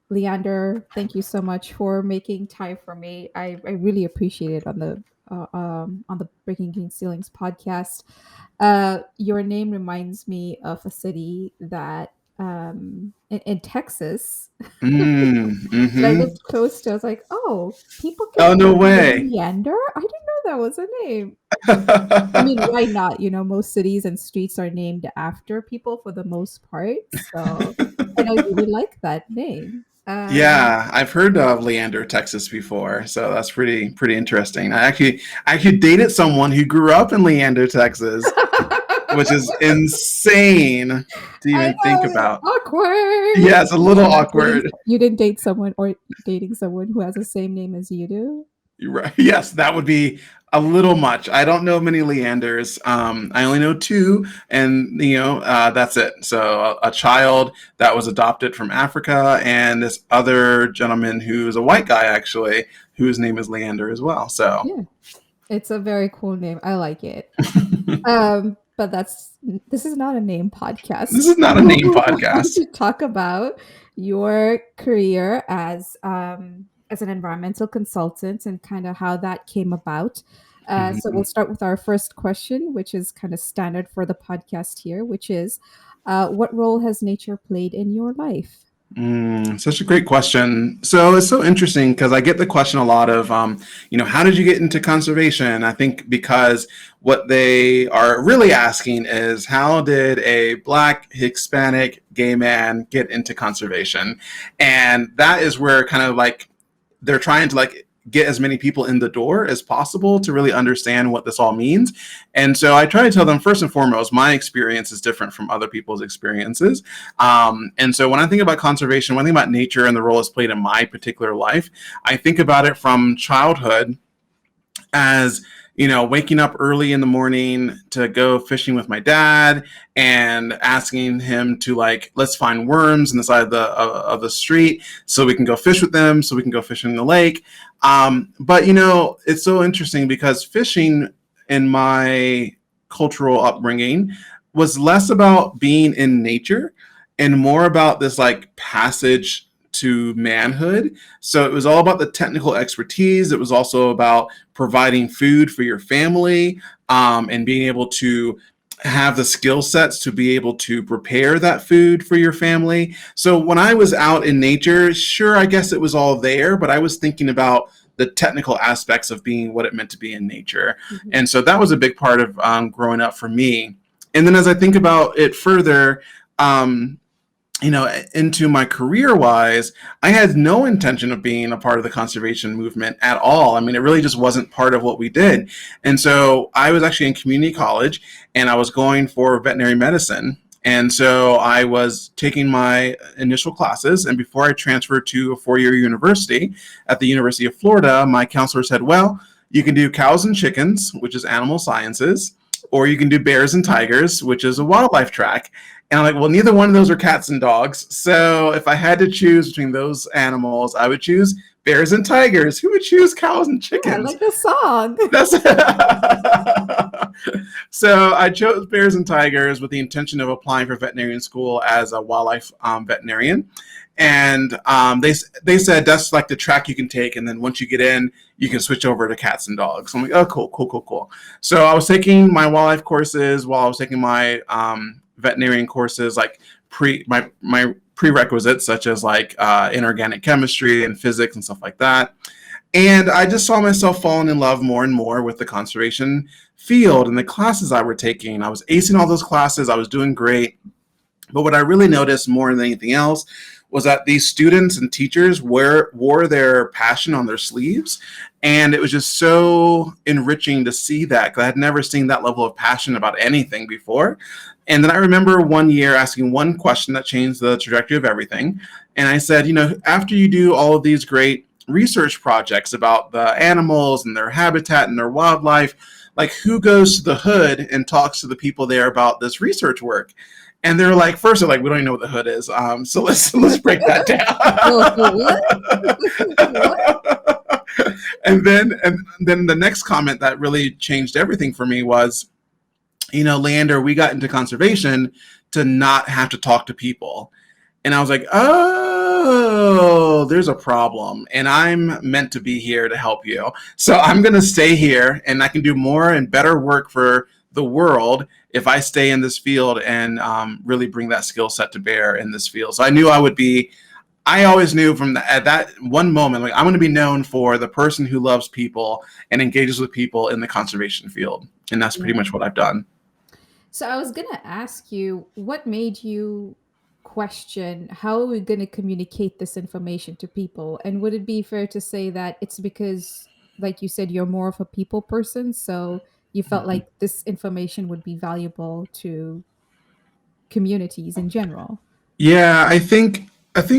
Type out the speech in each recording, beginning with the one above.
Leander, thank you so much for making time for me. I really appreciate it on the Breaking King Ceilings podcast. Your name reminds me of a city that in Texas that I Mm-hmm. lived close to. I was like, oh, people can Oh, have no the name way. Leander. I didn't know that was a name. I mean, why not? You know, most cities and streets are named after people for the most part. So, and I really like that name. Yeah, I've heard of Leander, Texas before, so that's pretty interesting. I actually dated someone who grew up in Leander, Texas, which is insane to I even think know, about. awkward. Yeah, it's a little awkward. You didn't date someone or dating someone who has the same name as you do. You're right. Yes, that would be a little much. I don't know many Leanders. I only know two, and that's it. So a child that was adopted from Africa, and this other gentleman who's a white guy actually, whose name is Leander as well. So Yeah, it's a very cool name. I like it. But this is not a name this podcast. is not a name We want podcast. to talk about your career as an environmental consultant and kind of how that came about. So we'll Mhm. start with our first question, which is kind of standard for the podcast here, which is, what role has nature played in your life? Such a great question. So it's so interesting because I get the question a lot of, how did you get into conservation? I think because what they are really asking is how did a Black, Hispanic, gay man get into conservation? And that is where kind of like they're trying to like get as many people in the door as possible to really understand what this all means. And so I try to tell them first and foremost, my experience is different from other people's experiences. And so when I think about conservation, when I think about nature and the role it's played in my particular life, I think about it from childhood as waking up early in the morning to go fishing with my dad and asking him to like, let's find worms in the side of the street so we can go fish with them, so we can go fishing in the lake. But it's so interesting because fishing in my cultural upbringing was less about being in nature and more about this like passage to manhood. So it was all about the technical expertise. It was also about providing food for your family, and being able to have the skill sets to be able to prepare that food for your family. So when I was out in nature, sure, I guess it was all there, but I was thinking about the technical aspects of being what it meant to be in nature. Mhm. And so that was a big part of growing up for me. And then as I think about it further, um, into my career wise, I had no intention of being a part of the conservation movement at all. I mean, it really just wasn't part of what we did. And so I was actually in community college and I was going for veterinary medicine. And so I was taking my initial classes. And before I transferred to a 4-year university at the University of Florida, my counselor said, well, you can do cows and chickens, which is animal sciences, or you can do bears and tigers, which is a wildlife track. And I'm like, well, neither one of those are cats and dogs. So if I had to choose between those animals, I would choose bears and tigers. Who would choose cows and Yeah, I chickens? like the song. That's so I chose bears and tigers with the intention of applying for veterinarian school as a wildlife veterinarian. And they said that's like the track you can take, and then once you get in, you can switch over to cats and dogs. So I'm like, oh, cool. So I was taking my wildlife courses while I was taking my veterinarian courses, like my prerequisites, such as like inorganic chemistry and physics and stuff like that. And I just saw myself falling in love more and more with the conservation field and the classes I were taking. I was acing all those classes. I was doing great. But what I really noticed more than anything else was that these students and teachers wore their passion on their sleeves. And it was just so enriching to see that because I had never seen that level of passion about anything before. And then I remember one year asking one question that changed the trajectory of everything. And I said, after you do all of these great research projects about the animals and their habitat and their wildlife, like who goes to the hood and talks to the people there about this research work? And they're like, first they're like, we don't even know what the hood is. So let's break that Oh, what? What? down. And then the next comment that really changed everything for me was, Leander, we got into conservation to not have to talk to people. And I was like, oh, there's a problem and I'm meant to be here to help you. So I'm going to stay here and I can do more and better work for the world if I stay in this field and really bring that skill set to bear in this field. So I knew I would be, I always knew from at that one moment, like I'm going to be known for the person who loves people and engages with people in the conservation field. And that's pretty Yeah. much what I've done. So I was gonna ask you, what made you question how are we gonna communicate this information to people? And would it be fair to say that it's because, like you said, you're more of a people person, so you felt Mhm. like this information would be valuable to communities in general? Yeah, I think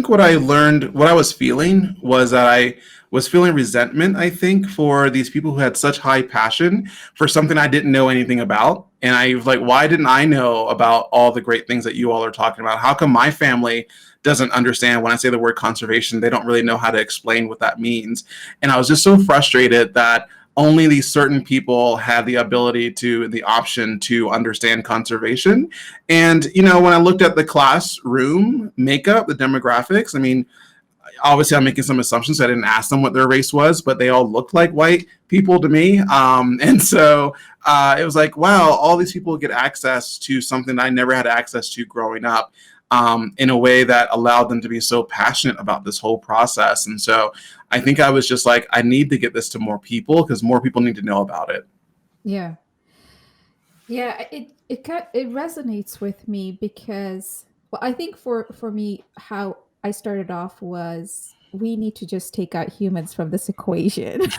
what I learned, what I was feeling was that I was feeling resentment, I think, for these people who had such high passion for something I didn't know anything about. And I was like, why didn't I know about all the great things that you all are talking about? How come my family doesn't understand when I say the word conservation? They don't really know how to explain what that means. And I was just so frustrated that only these certain people had the ability to, the option to understand conservation. And, when I looked at the classroom makeup, the demographics, I mean, obviously I'm making some assumptions. I didn't ask them what their race was, but they all looked like white people to me. And so it was like, wow, all these people get access to something I never had access to growing up, in a way that allowed them to be so passionate about this whole process. And so I think I was just like, I need to get this to more people because more people need to know about it. Yeah. Yeah, it resonates with me because, well, I think for me how I started off was we need to just take out humans from this equation. It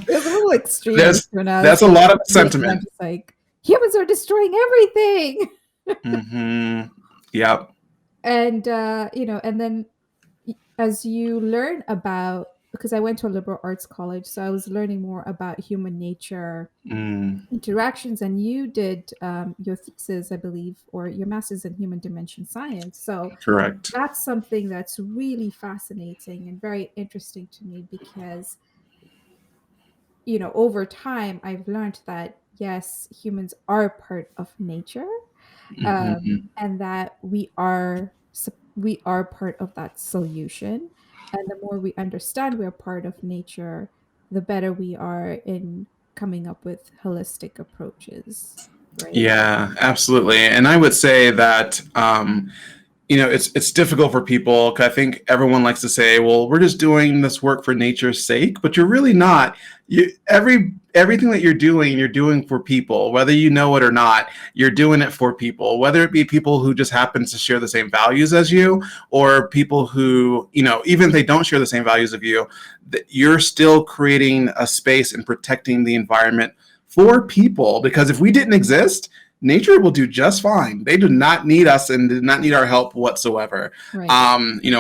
was a little extremist There's when I was that's a lot of making. I'm sentiment. just like, humans are destroying everything. Hmm. Yep. And and then as you learn about, because I went to a liberal arts college, so I was learning more about human nature Mm, interactions, and you did your thesis, I believe, or your master's in human dimension science. So correct. that's something that's really fascinating and very interesting to me because, over time, I've learned that yes, humans are part of nature, Hmm. and that we are part of that solution. And the more we understand we're part of nature, the better we are in coming up with holistic approaches, right? Yeah, absolutely. And I would say that it's difficult for people 'cause I think everyone likes to say, "Well, we're just doing this work for nature's sake," but you're really not. Everything that you're doing for people, whether you know it or not. You're doing it for people, whether it be people who just happen to share the same values as you, or people who, even if they don't share the same values of you, that you're still creating a space and protecting the environment for people. Because if we didn't exist, nature will do just fine. They do not need us and do not need our help whatsoever. Right.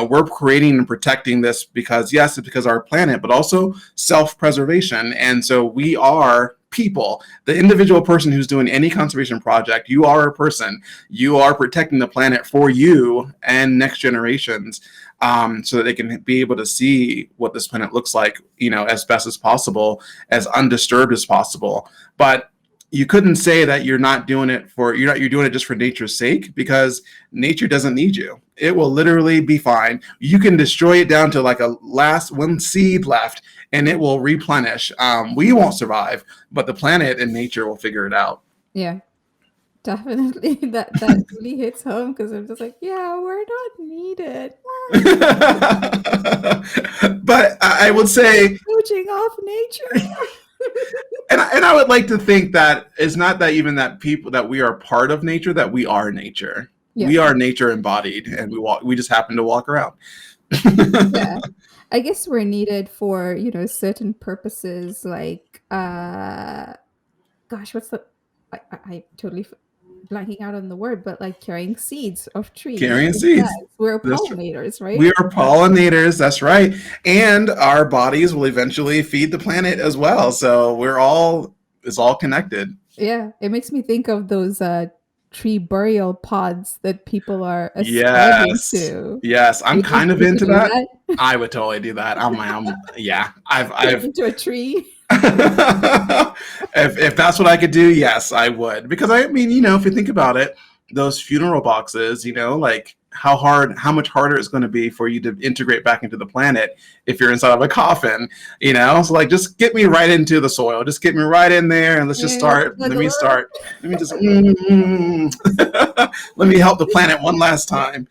We're creating and protecting this because, yes, it's because of our planet, but also self-preservation. And so we are people. The individual person who's doing any conservation project, you are a person. You are protecting the planet for you and next generations, so that they can be able to see what this planet looks like, as best as possible, as undisturbed as possible. But you couldn't say that you're doing it just for nature's sake, because nature doesn't need you. It will literally be fine. You can destroy it down to like a last one seed left and it will replenish. We won't survive, but the planet and nature will figure it out. Yeah, definitely. That really hits home because I'm just like, yeah, we're not needed. But I would say, Poaching off nature. and I would like to think that it's not that even that people that we are part of nature, that we are nature. Yeah, We are nature embodied, and we just happen to walk around. yeah. I guess we're needed for, certain purposes like gosh, what's the I totally blanking out on the word, but like carrying seeds of trees Carrying and seeds. plants. We're That's true. pollinators, We right? are pollinators. That's right. And our bodies will eventually feed the planet as well. So it's all connected. Yeah, it makes me think of those tree burial pods that people are ascribing Yes. to. Yes. Do I'm you think kind of we should into do that. that? I would totally do that. Yeah. Turn I've into a tree? if that's what I could do, yes, I would. Because I mean, if you think about it, those funeral boxes, like how much harder it's going to be for you to integrate back into the planet if you're inside of a coffin, so like, just get me right into the soil, just get me right in there, and let's just Yeah, start. like a little. Let me just let me help the planet one last time.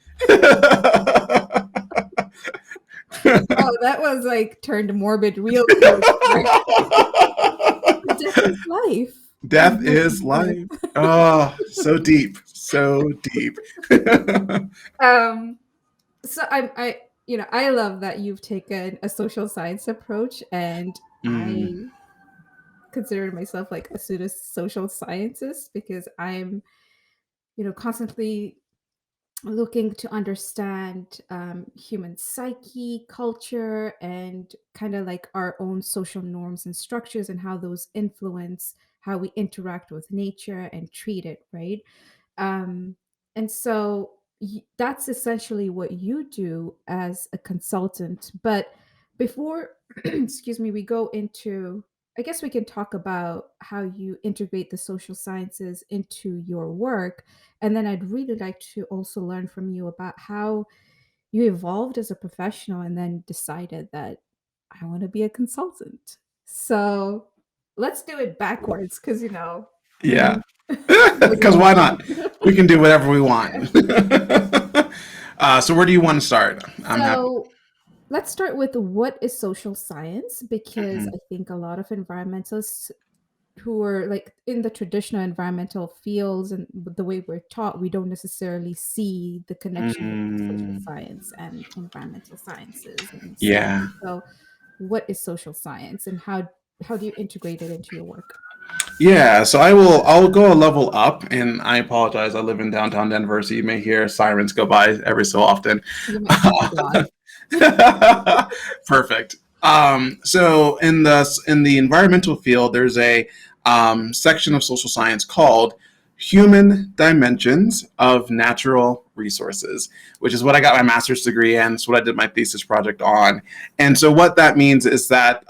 Oh, that was like turned morbid real quick. Death is life. Death Death is is life. life. Oh, so deep, so deep. Um, so I love that you've taken a social science approach, and Mm, I consider myself like a pseudo social scientist because I'm, constantly looking to understand human psyche, culture, and kind of like our own social norms and structures and how those influence how we interact with nature and treat it, right? Um, and so that's essentially what you do as a consultant. But before, excuse me, we go into, I guess we can talk about how you integrate the social sciences into your work. And then I'd really like to also learn from you about how you evolved as a professional and then decided that I want to be a consultant. So let's do it backwards because, yeah, we because why not? We can do whatever we want. So where do you want to start? I'm happy. So let's start with what is social science, because Mhm. I think a lot of environmentalists who are like in the traditional environmental fields and the way we're taught, we don't necessarily see the connection between social Mm, science and environmental sciences and so yeah. on. So what is social science and how do you integrate it into your work? Yeah, so I'll go a level up, and I apologize. I live in downtown Denver, so you may hear sirens go by every so often. You might hear a dog. Perfect. So in the environmental field, there's a section of social science called Human Dimensions of Natural Resources, which is what I got my master's degree in. It's what I did my thesis project on. And so what that means is that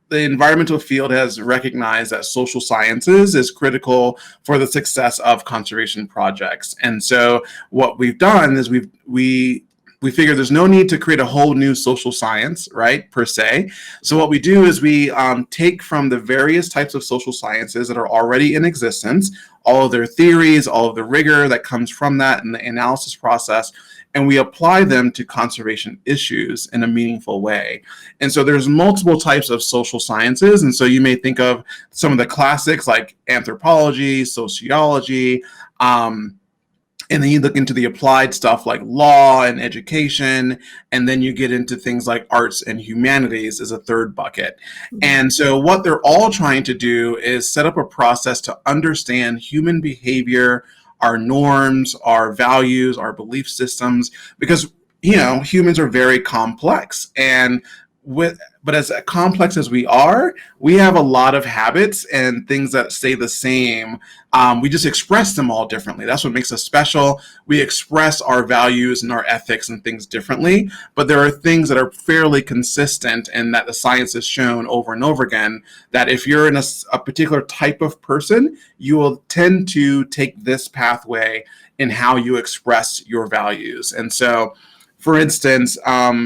the environmental field has recognized that social sciences is critical for the success of conservation projects. And so what we've done is we figure there's no need to create a whole new social science, right, per se. So what we do is we take from the various types of social sciences that are already in existence, all of their theories, all of the rigor that comes from that and the analysis process, and we apply them to conservation issues in a meaningful way. And so there's multiple types of social sciences. And so you may think of some of the classics like anthropology, sociology, and then you look into the applied stuff like law and education, and then you get into things like arts and humanities as a third bucket. Mhm. And so what they're all trying to do is set up a process to understand human behavior, our norms, our values, our belief systems, because humans are very complex. And but as complex as we are, we have a lot of habits and things that stay the same. We just express them all differently. That's what makes us special. We express our values and our ethics and things differently, but there are things that are fairly consistent, and that the science has shown over and over again that if you're in a particular type of person, you will tend to take this pathway in how you express your values. And so, for instance,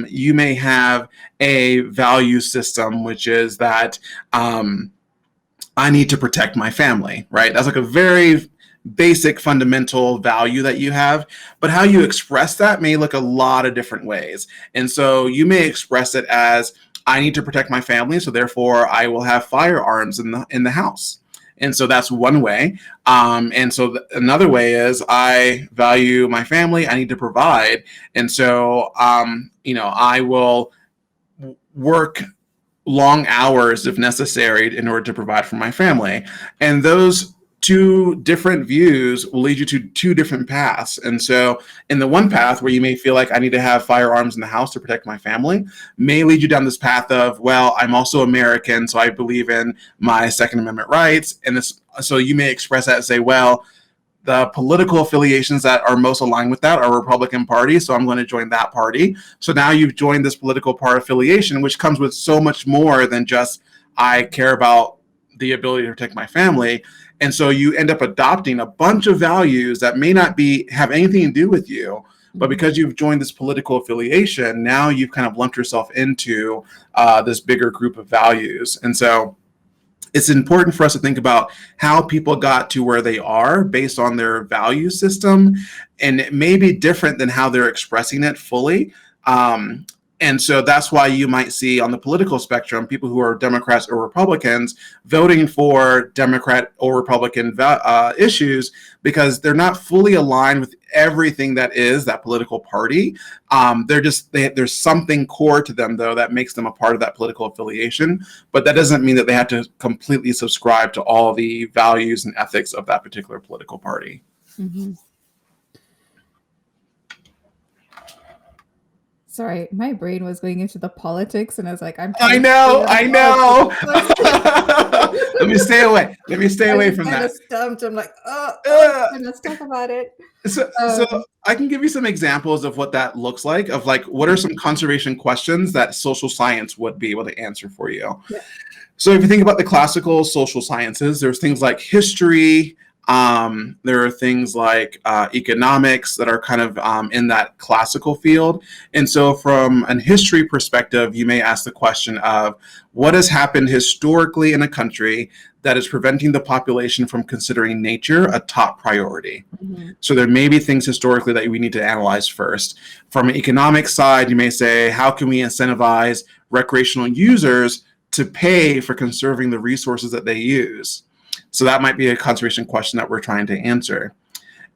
you may have a value system, which is that I need to protect my family, right? That's like a very basic fundamental value that you have, but how you express that may look a lot of different ways. And so you may express it as I need to protect my family, so therefore I will have firearms in the house. And so that's one way. And so another way is I value my family. I need to provide, and so I will work long hours if necessary in order to provide for my family. And those two different views will lead you to two different paths. And so, in the one path where you may feel like I need to have firearms in the house to protect my family, may lead you down this path of, well, I'm also American, so I believe in my Second Amendment rights. And this, so you may express that and say, well, the political affiliations that are most aligned with that are Republican Party, so I'm going to join that party. So now you've joined this political party affiliation, which comes with so much more than just I care about the ability to protect my family. And so you end up adopting a bunch of values that may not be have anything to do with you, but Mhm. because you've joined this political affiliation, now you've kind of lumped yourself into this bigger group of values. And so it's important for us to think about how people got to where they are based on their value system, and it may be different than how they're expressing it fully. Um, and so that's why you might see on the political spectrum people who are Democrats or Republicans voting for Democrat or Republican issues, because they're not fully aligned with everything that is that political party. There's something core to them, though, that makes them a part of that political affiliation, but that doesn't mean that they have to completely subscribe to all the values and ethics of that particular political party. Mhm. Sorry, my brain was going into the politics, and I was like, I'm I trying to know, figure out I politics. know. Let me stay away. Let me stay I away was from kind of that. stumped. I'm like, Uh, let's talk about it. so Um, I can give you some examples of what that looks like, of like what are some conservation questions that social science would be able to answer for you. yeah. So if you think about the classical social sciences, there's things like history. There are things like economics that are kind of in that classical field. And so from an history perspective, you may ask the question of what has happened historically in a country that is preventing the population from considering nature a top priority. Mhm. So there may be things historically that we need to analyze first. From an economic side, you may say, how can we incentivize recreational users to pay for conserving the resources that they use? So that might be a conservation question that we're trying to answer.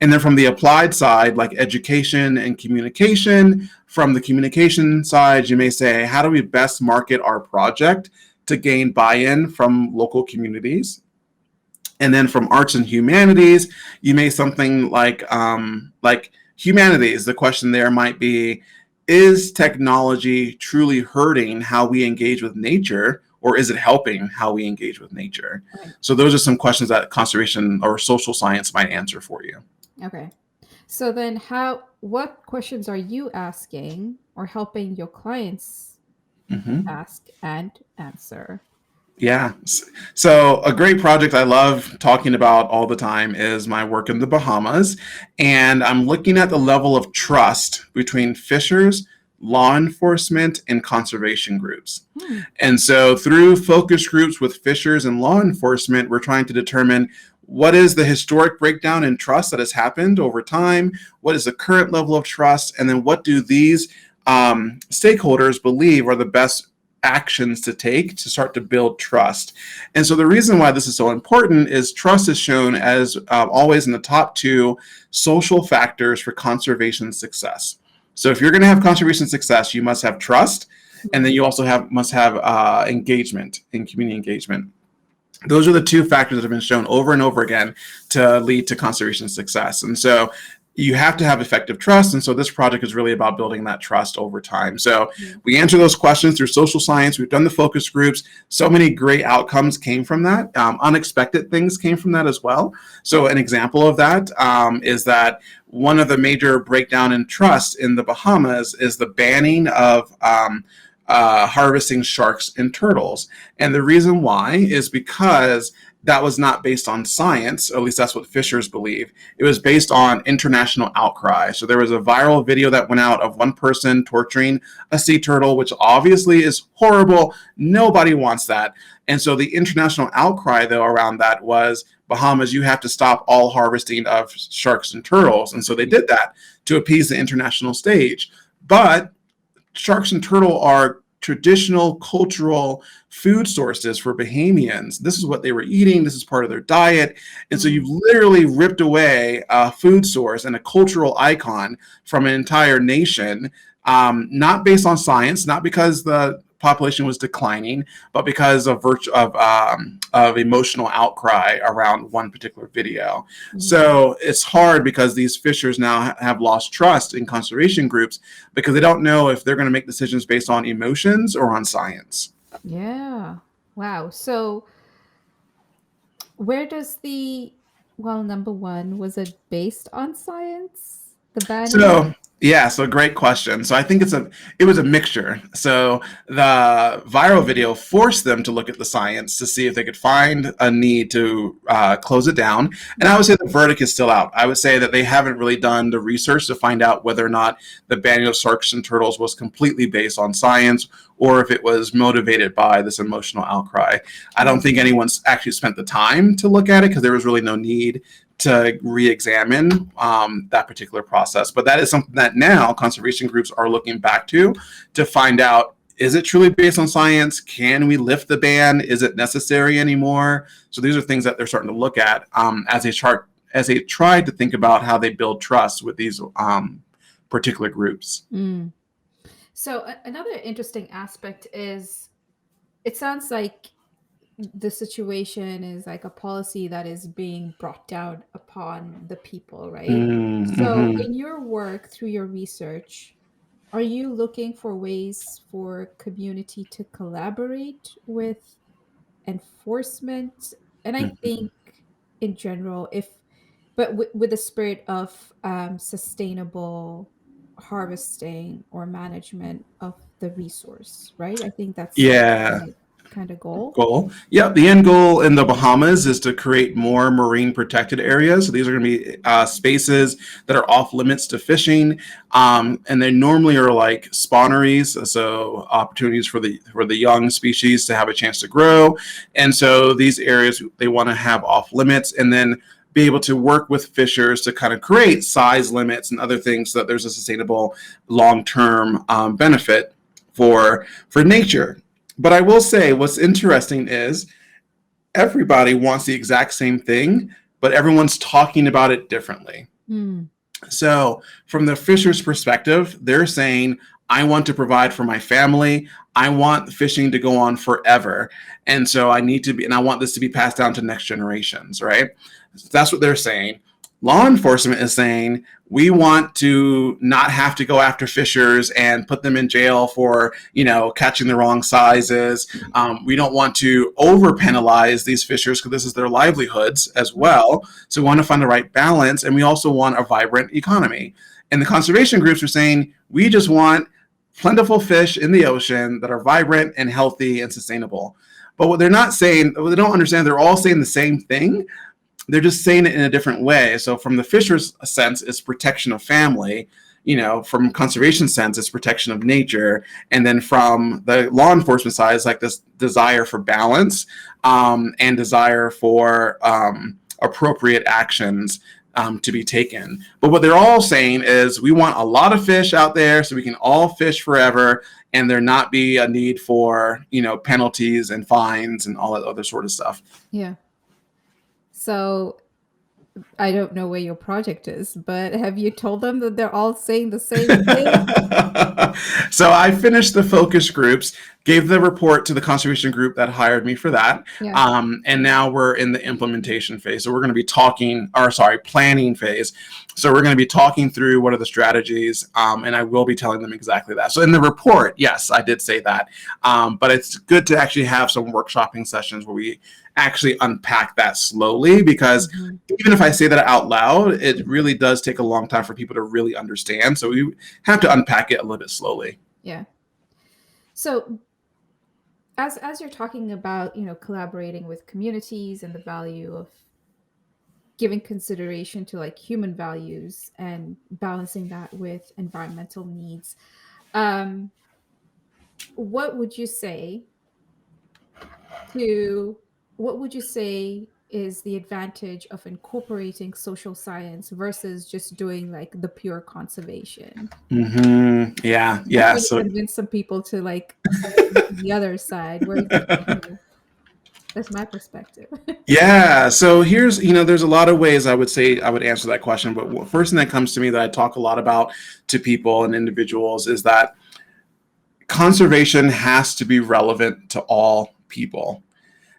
And then from the applied side, like education and communication, from the communication side, you may say, how do we best market our project to gain buy-in from local communities? And then from arts and humanities, you may something like humanities. The question there might be, is technology truly hurting how we engage with nature, or is it helping how we engage with nature? Right. So those are some questions that conservation or social science might answer for you. Okay. So then what questions are you asking or helping your clients Mhm. ask and answer? Yeah. So a great project I love talking about all the time is my work in the Bahamas. And I'm looking at the level of trust between fishers, law enforcement, and conservation groups. Hmm. And so through focus groups with fishers and law enforcement, we're trying to determine what is the historic breakdown in trust that has happened over time, what is the current level of trust, and then what do these stakeholders believe are the best actions to take to start to build trust. And so the reason why this is so important is trust is shown as always in the top two social factors for conservation success. So if you're going to have conservation success, you must have trust, and then you also must have engagement in community engagement. Those are the two factors that have been shown over and over again to lead to conservation success. And so you have to have effective trust. And so this project is really about building that trust over time. So Mhm. we answer those questions through social science. We've done the focus groups. So many great outcomes came from that. Unexpected things came from that as well. So an example of that is that one of the major breakdown in trust in the Bahamas is the banning of harvesting sharks and turtles. And the reason why is because that was not based on science, at least that's what fishers believe. It was based on international outcry. So there was a viral video that went out of one person torturing a sea turtle, which obviously is horrible. Nobody wants that. And so the international outcry, though, around that was, Bahamas, you have to stop all harvesting of sharks and turtles. And so they did that to appease the international stage. But sharks and turtle are traditional cultural food sources for Bahamians. This is what they were eating. This is part of their diet. And so Mm. you've literally ripped away a food source and a cultural icon from an entire nation, not based on science, not because the population was declining, but because of emotional outcry around one particular video. Mhm. So it's hard because these fishers now have lost trust in conservation groups because they don't know if they're going to make decisions based on emotions or on science. Yeah. Wow. So where does well, number one, was it based on science? The So banning? Yeah, so great question. So I think it was a mixture. So the viral video forced them to look at the science to see if they could find a need to close it down. And I would say the verdict is still out. I would say that they haven't really done the research to find out whether or not the banning of sharks and turtles was completely based on science or if it was motivated by this emotional outcry. I don't think anyone's actually spent the time to look at it because there was really no need to re-examine that particular process. But that is something that now conservation groups are looking back to find out, is it truly based on science? Can we lift the ban? Is it necessary anymore? So these are things that they're starting to look at as they try to think about how they build trust with these particular groups. Mm. So another interesting aspect is it sounds like the situation is like a policy that is being brought down upon the people, right? So, Mm-hmm. in your work through your research, are you looking for ways for community to collaborate with enforcement? And I think in general, but with the spirit of sustainable harvesting or management of the resource, right? I think that's the Yeah. ultimate kind of goal. Goal. Yep, the end goal in the Bahamas is to create more marine protected areas. So these are going to be spaces that are off limits to fishing, and they normally are like spawneries, so opportunities for the young species to have a chance to grow. And so these areas they want to have off limits, and then be able to work with fishers to kind of create size limits and other things so that there's a sustainable long term benefit for nature. But I will say what's interesting is everybody wants the exact same thing, but everyone's talking about it differently. Hmm. So, from the fisher's perspective, they're saying, I want to provide for my family. I want fishing to go on forever. And so I need to be, and I want this to be passed down to next generations, right? That's what they're saying. Law enforcement is saying, we want to not have to go after fishers and put them in jail for, catching the wrong sizes. We don't want to over penalize these fishers because this is their livelihoods as well. So we want to find the right balance, and we also want a vibrant economy. And the conservation groups are saying, we just want plentiful fish in the ocean that are vibrant and healthy and sustainable. But what they're not saying, what they don't understand, they're all saying the same thing. They're just saying it in a different way. So from the fisher's sense, it's protection of family. From conservation sense, it's protection of nature. And then from the law enforcement side, it's like this desire for balance and desire for appropriate actions to be taken. But what they're all saying is we want a lot of fish out there so we can all fish forever and there not be a need for, penalties and fines and all that other sort of stuff. Yeah. So I don't know where your project is, but have you told them that they're all saying the same thing? So I finished the focus groups, gave the report to the conservation group that hired me for that. Yeah. And now we're in the implementation phase. So we're going to be planning phase. So we're going to be talking through what are the strategies, and I will be telling them exactly that. So in the report, yes, I did say that. But it's good to actually have some workshopping sessions where we actually unpack that slowly, because even if I say that out loud, it really does take a long time for people to really understand. So we have to unpack it a little bit slowly. Yeah. So as you're talking about, collaborating with communities and the value of giving consideration to like human values and balancing that with environmental needs, um, what would you say to what would you say is the advantage of incorporating social science versus just doing like the pure conservation? Yeah, I'm yeah. trying to So convince some people to like go to the other side, whereas that's my perspective. yeah, so there's a lot of ways I would say I would answer that question. But first thing that comes to me that I talk a lot about to people and individuals is that conservation has to be relevant to all people.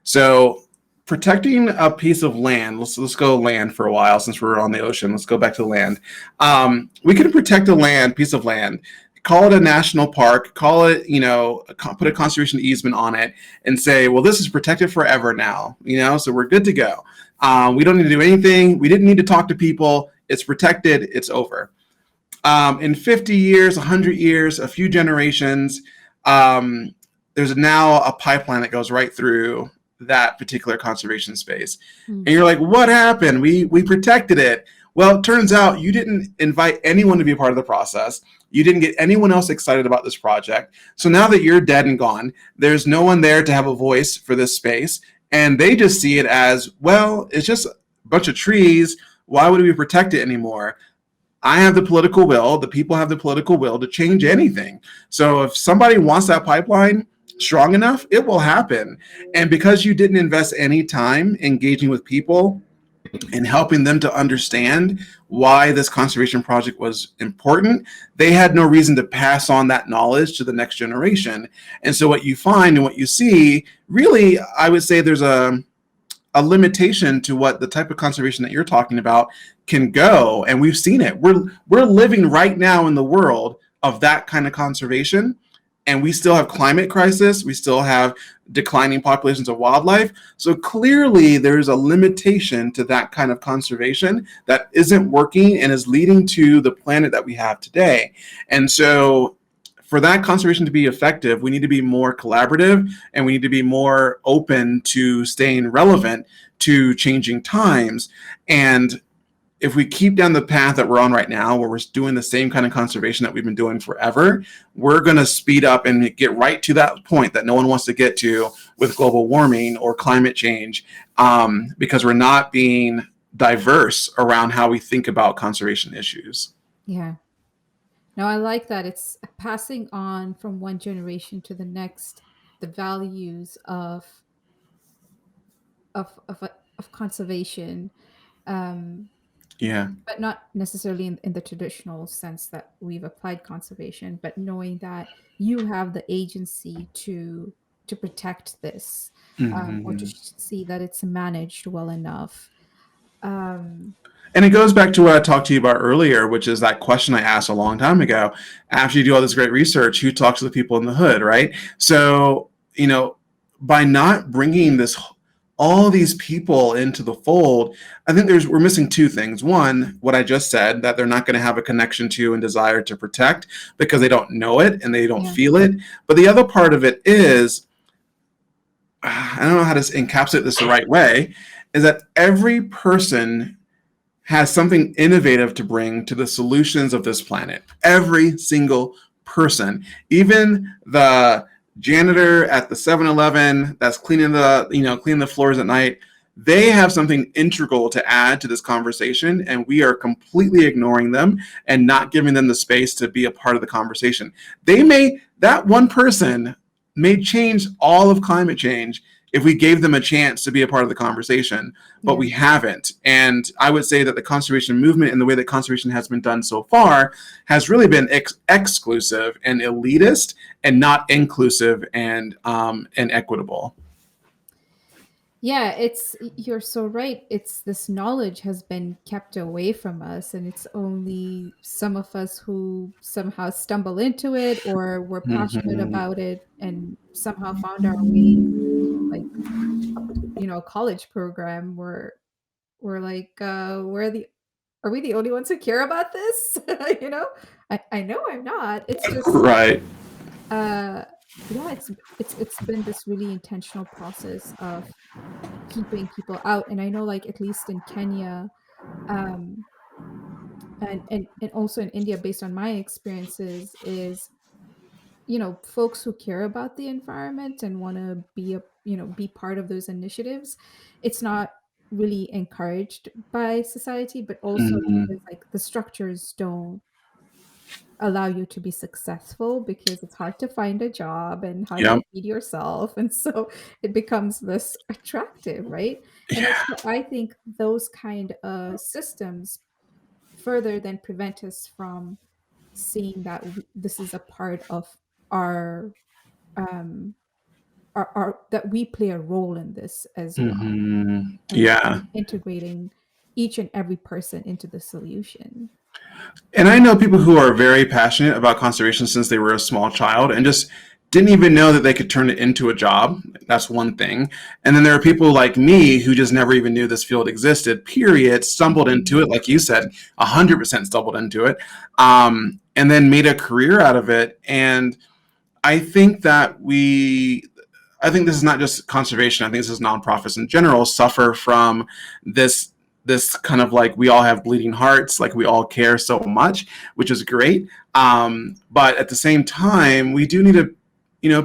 So protecting a piece of land, let's go land for a while since we're on the ocean. Let's go back to land. We can protect piece of land, call it a national park, call it, put a conservation easement on it and say, well, this is protected forever now, so we're good to go. We don't need to do anything. We didn't need to talk to people. It's protected. It's over. In 50 years, 100 years, a few generations, um, there's now a pipeline that goes right through that particular conservation space. Mm. And you're like, what happened? We protected it. Well, it turns out you didn't invite anyone to be a part of the process. You didn't get anyone else excited about this project. So now that you're dead and gone, there's no one there to have a voice for this space. And they just see it as, well, it's just a bunch of trees. Why would we protect it anymore? I have the political will, the people have the political will to change anything. So if somebody wants that pipeline strong enough, it will happen. And because you didn't invest any time engaging with people and helping them to understand why this conservation project was important, they had no reason to pass on that knowledge to the next generation. And so what you find and what you see, really, I would say there's a limitation to what the type of conservation that you're talking about can go, and we've seen it. We're living right now in the world of that kind of conservation, and we still have climate crisis. We still have declining populations of wildlife. So clearly, there's a limitation to that kind of conservation that isn't working and is leading to the planet that we have today. And so for that conservation to be effective, we need to be more collaborative and we need to be more open to staying relevant to changing times. And if we keep down the path that we're on right now, where we're doing the same kind of conservation that we've been doing forever, we're going to speed up and get right to that point that no one wants to get to with global warming or climate change, because we're not being diverse around how we think about conservation issues. Yeah. No, I like that. It's passing on from one generation to the next the values of conservation, um, Yeah. but not necessarily in the traditional sense that we've applied conservation, but knowing that you have the agency to protect this, or to Mm-hmm. see that it's managed well enough. Um, And it goes back to what I talked to you about earlier, which is that question I asked a long time ago. After you do all this great research, who talks to the people in the hood, right? So, by not bringing this all these people into the fold, I think we're missing two things. One, what I just said, that they're not going to have a connection to and desire to protect because they don't know it and they don't yeah, feel it. But the other part of it is, I don't know how to encapsulate this the right way, is that every person has something innovative to bring to the solutions of this planet. Every single person, even the janitor at the 7-Eleven that's cleaning the floors at night, they have something integral to add to this conversation, and we are completely ignoring them and not giving them the space to be a part of the conversation. That one person may change all of climate change if we gave them a chance to be a part of the conversation, but yeah. we haven't. And I would say that the conservation movement and the way that conservation has been done so far has really been exclusive and elitist and not inclusive and equitable. Yeah, you're so right. It's this knowledge has been kept away from us, and it's only some of us who somehow stumble into it or were passionate Mm-hmm. about it and somehow found our way into like a college program where we're like, are we the only ones who care about this? you know? I know I'm not. It's just Right. uh yeah, it's been this really intentional process of keeping people out. And I know, like, at least in Kenya, um and also in India, based on my experiences, is folks who care about the environment and want to be part of those initiatives, it's not really encouraged by society, but also Mm-hmm. because like the structures don't allow you to be successful because it's hard to find a job, and how do you Yep. feed yourself? And so it becomes this attractive, right? And Yeah. I think those kind of systems further than prevent us from seeing that this is a part of our um that we play a role in this as well, Mm-hmm. and Yeah. integrating each and every person into the solution. And I know people who are very passionate about conservation since they were a small child, and just didn't even know that they could turn it into a job. That's one thing. And then there are people like me who just never even knew this field existed, period, stumbled into it, like you said, 100% stumbled into it, and then made a career out of it. And I think that I think this is not just conservation. I think this is nonprofits in general suffer from this kind of like we all have bleeding hearts, like we all care so much, which is great. But at the same time, we do need to,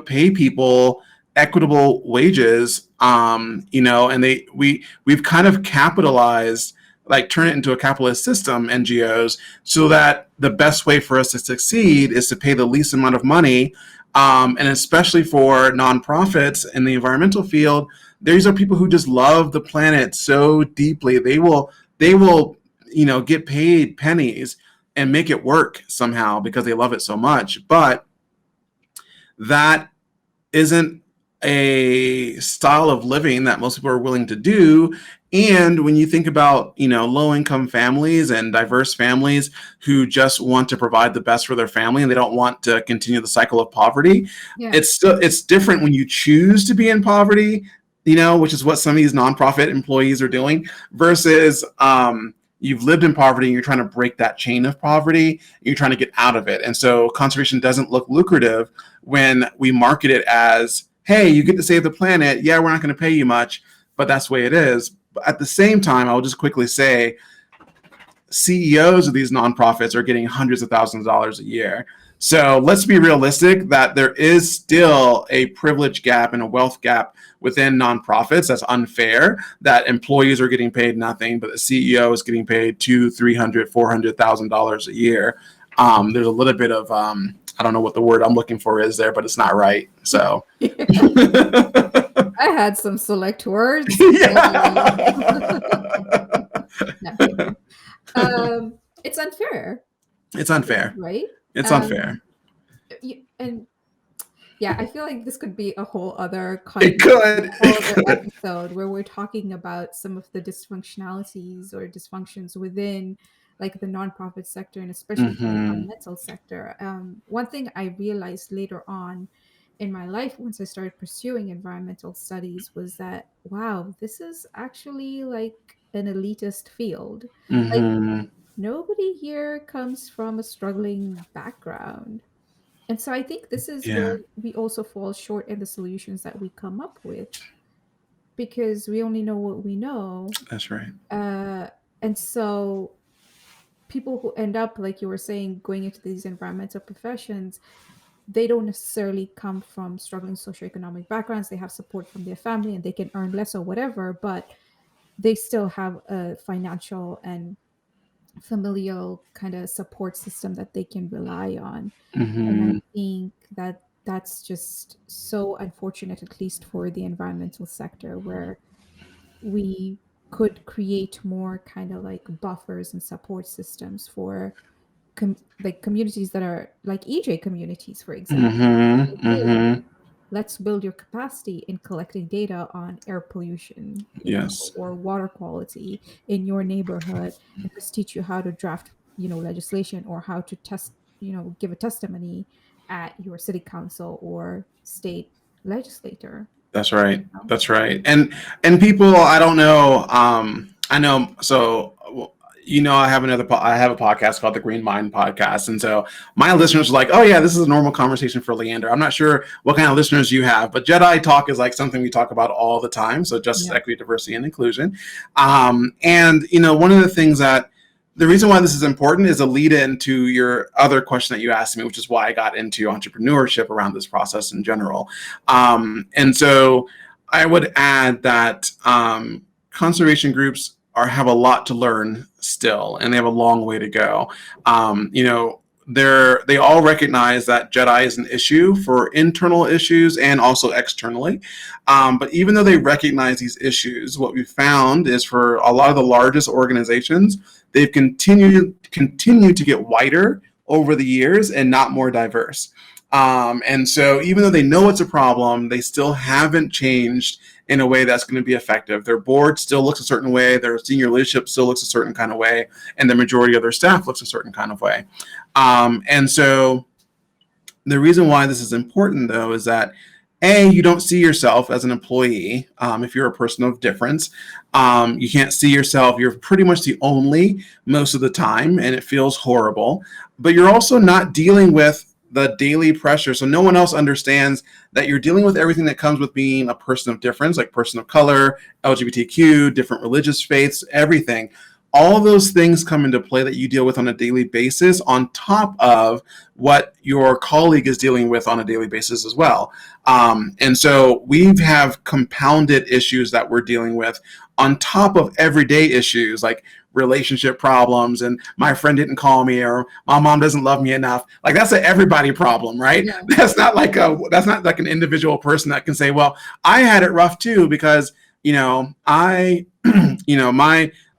pay people equitable wages. And we've kind of capitalized, like turn it into a capitalist system, NGOs, so that the best way for us to succeed is to pay the least amount of money. And especially for nonprofits in the environmental field, these are people who just love the planet so deeply. They will, get paid pennies and make it work somehow because they love it so much. But that isn't a style of living that most people are willing to do. And when you think about, low income families and diverse families who just want to provide the best for their family and they don't want to continue the cycle of poverty, Yeah. it's different when you choose to be in poverty, which is what some of these nonprofit employees are doing, versus you've lived in poverty and you're trying to break that chain of poverty, and you're trying to get out of it. And so conservation doesn't look lucrative when we market it as, hey, you get to save the planet. Yeah, we're not going to pay you much, but that's the way it is. But at the same time, I'll just quickly say CEOs of these nonprofits are getting hundreds of thousands of dollars a year. So let's be realistic that there is still a privilege gap and a wealth gap within nonprofits. That's unfair, that employees are getting paid nothing, but the CEO is getting paid $200,000, $300,000, $400,000 a year. There's a little bit of, I don't know what the word I'm looking for is there, but it's not right. So I had some select words. It's unfair. It's unfair. Right? It's unfair. And yeah, I feel like this could be a whole other It could. episode where we're talking about some of the dysfunctionalities or dysfunctions within like the nonprofit sector and especially the environmental sector. One thing I realized later on in my life once I started pursuing environmental studies was that, wow, this is actually like an elitist field. Like nobody here comes from a struggling background. And so I think this is where we also fall short in the solutions that we come up with because we only know what we know. That's right. And so people who end up, like you were saying, going into these environmental professions, they don't necessarily come from struggling socioeconomic backgrounds. They have support from their family and they can earn less or whatever, but they still have a financial and familial kind of support system that they can rely on. And I think that that's just so unfortunate, at least for the environmental sector, where we could create more kind of like buffers and support systems for like communities that are like EJ communities, for example. Hey, let's build your capacity in collecting data on air pollution, or water quality in your neighborhood, and let's teach you how to draft, legislation or how to give a testimony at your city council or state legislator. That's right. That's right. And people, I don't know. I know. So I have I have a podcast called the Green Mind Podcast, and so my listeners are like, "Oh yeah, this is a normal conversation for Leander." I'm not sure what kind of listeners you have, but Jedi talk is like something we talk about all the time. So justice, equity, diversity, and inclusion. And one of the things that the reason why this is important is a lead into your other question that you asked me, which is why I got into entrepreneurship around this process in general. And so I would add that conservation groups have a lot to learn still, and they have a long way to go. They all recognize that Jedi is an issue for internal issues and also externally. But even though they recognize these issues, what we found is for a lot of the largest organizations, they've continued to get whiter over the years and not more diverse. And so even though they know it's a problem, they still haven't changed in a way that's going to be effective. Their board still looks a certain way, their senior leadership still looks a certain kind of way, and the majority of their staff looks a certain kind of way. And so The reason why this is important, though, is that A, you don't see yourself as an employee if you're a person of difference. You can't see yourself. You're pretty much the only most of the time, and it feels horrible. But you're also not dealing with the daily pressure. So no one else understands that you're dealing with everything that comes with being a person of difference, like person of color, LGBTQ, different religious faiths, everything. All of those things come into play that you deal with on a daily basis on top of what your colleague is dealing with on a daily basis as well. And so we have compounded issues that we're dealing with on top of everyday issues like relationship problems and my friend didn't call me or my mom doesn't love me enough. Like that's an everybody problem, right? Yeah. That's not like an individual person that can say, well, I had it rough too because I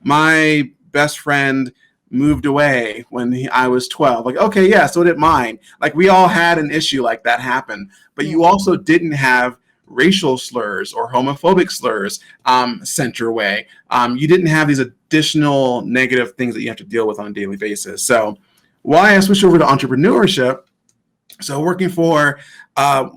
my best friend moved away when I was 12. Like, okay, yeah, so did mine. Like, we all had an issue like that happen, but Yeah. you also didn't have racial slurs or homophobic slurs sent your way. You didn't have these additional negative things that you have to deal with on a daily basis. So, why I switched over to entrepreneurship, so working for a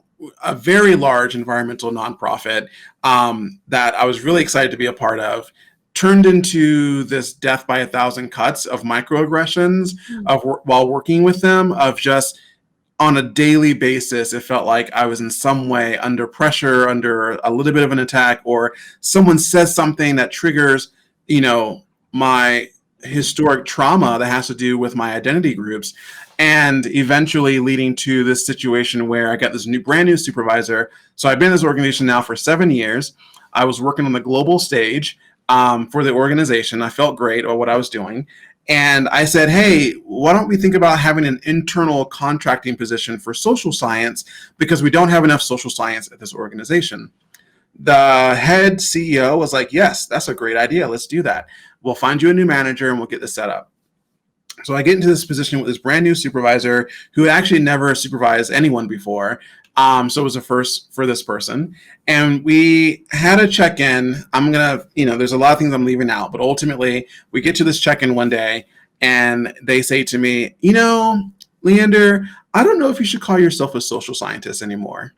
very large environmental nonprofit that I was really excited to be a part of, turned into this death by a thousand cuts of microaggressions Mm. while working with them, of just on a daily basis, it felt like I was in some way under pressure, under a little bit of an attack, or someone says something that triggers, my historic trauma that has to do with my identity groups. And eventually leading to this situation where I got this brand new supervisor. So I've been in this organization now for 7 years. I was working on the global stage for the organization. I felt great about what I was doing. And I said, hey, why don't we think about having an internal contracting position for social science, because we don't have enough social science at this organization. The head CEO was like, yes, that's a great idea. Let's do that. We'll find you a new manager and we'll get this set up. So I get into this position with this brand new supervisor who had actually never supervised anyone before. So it was a first for this person. And we had a check-in. There's a lot of things I'm leaving out, but ultimately we get to this check-in one day and they say to me, Leander, I don't know if you should call yourself a social scientist anymore.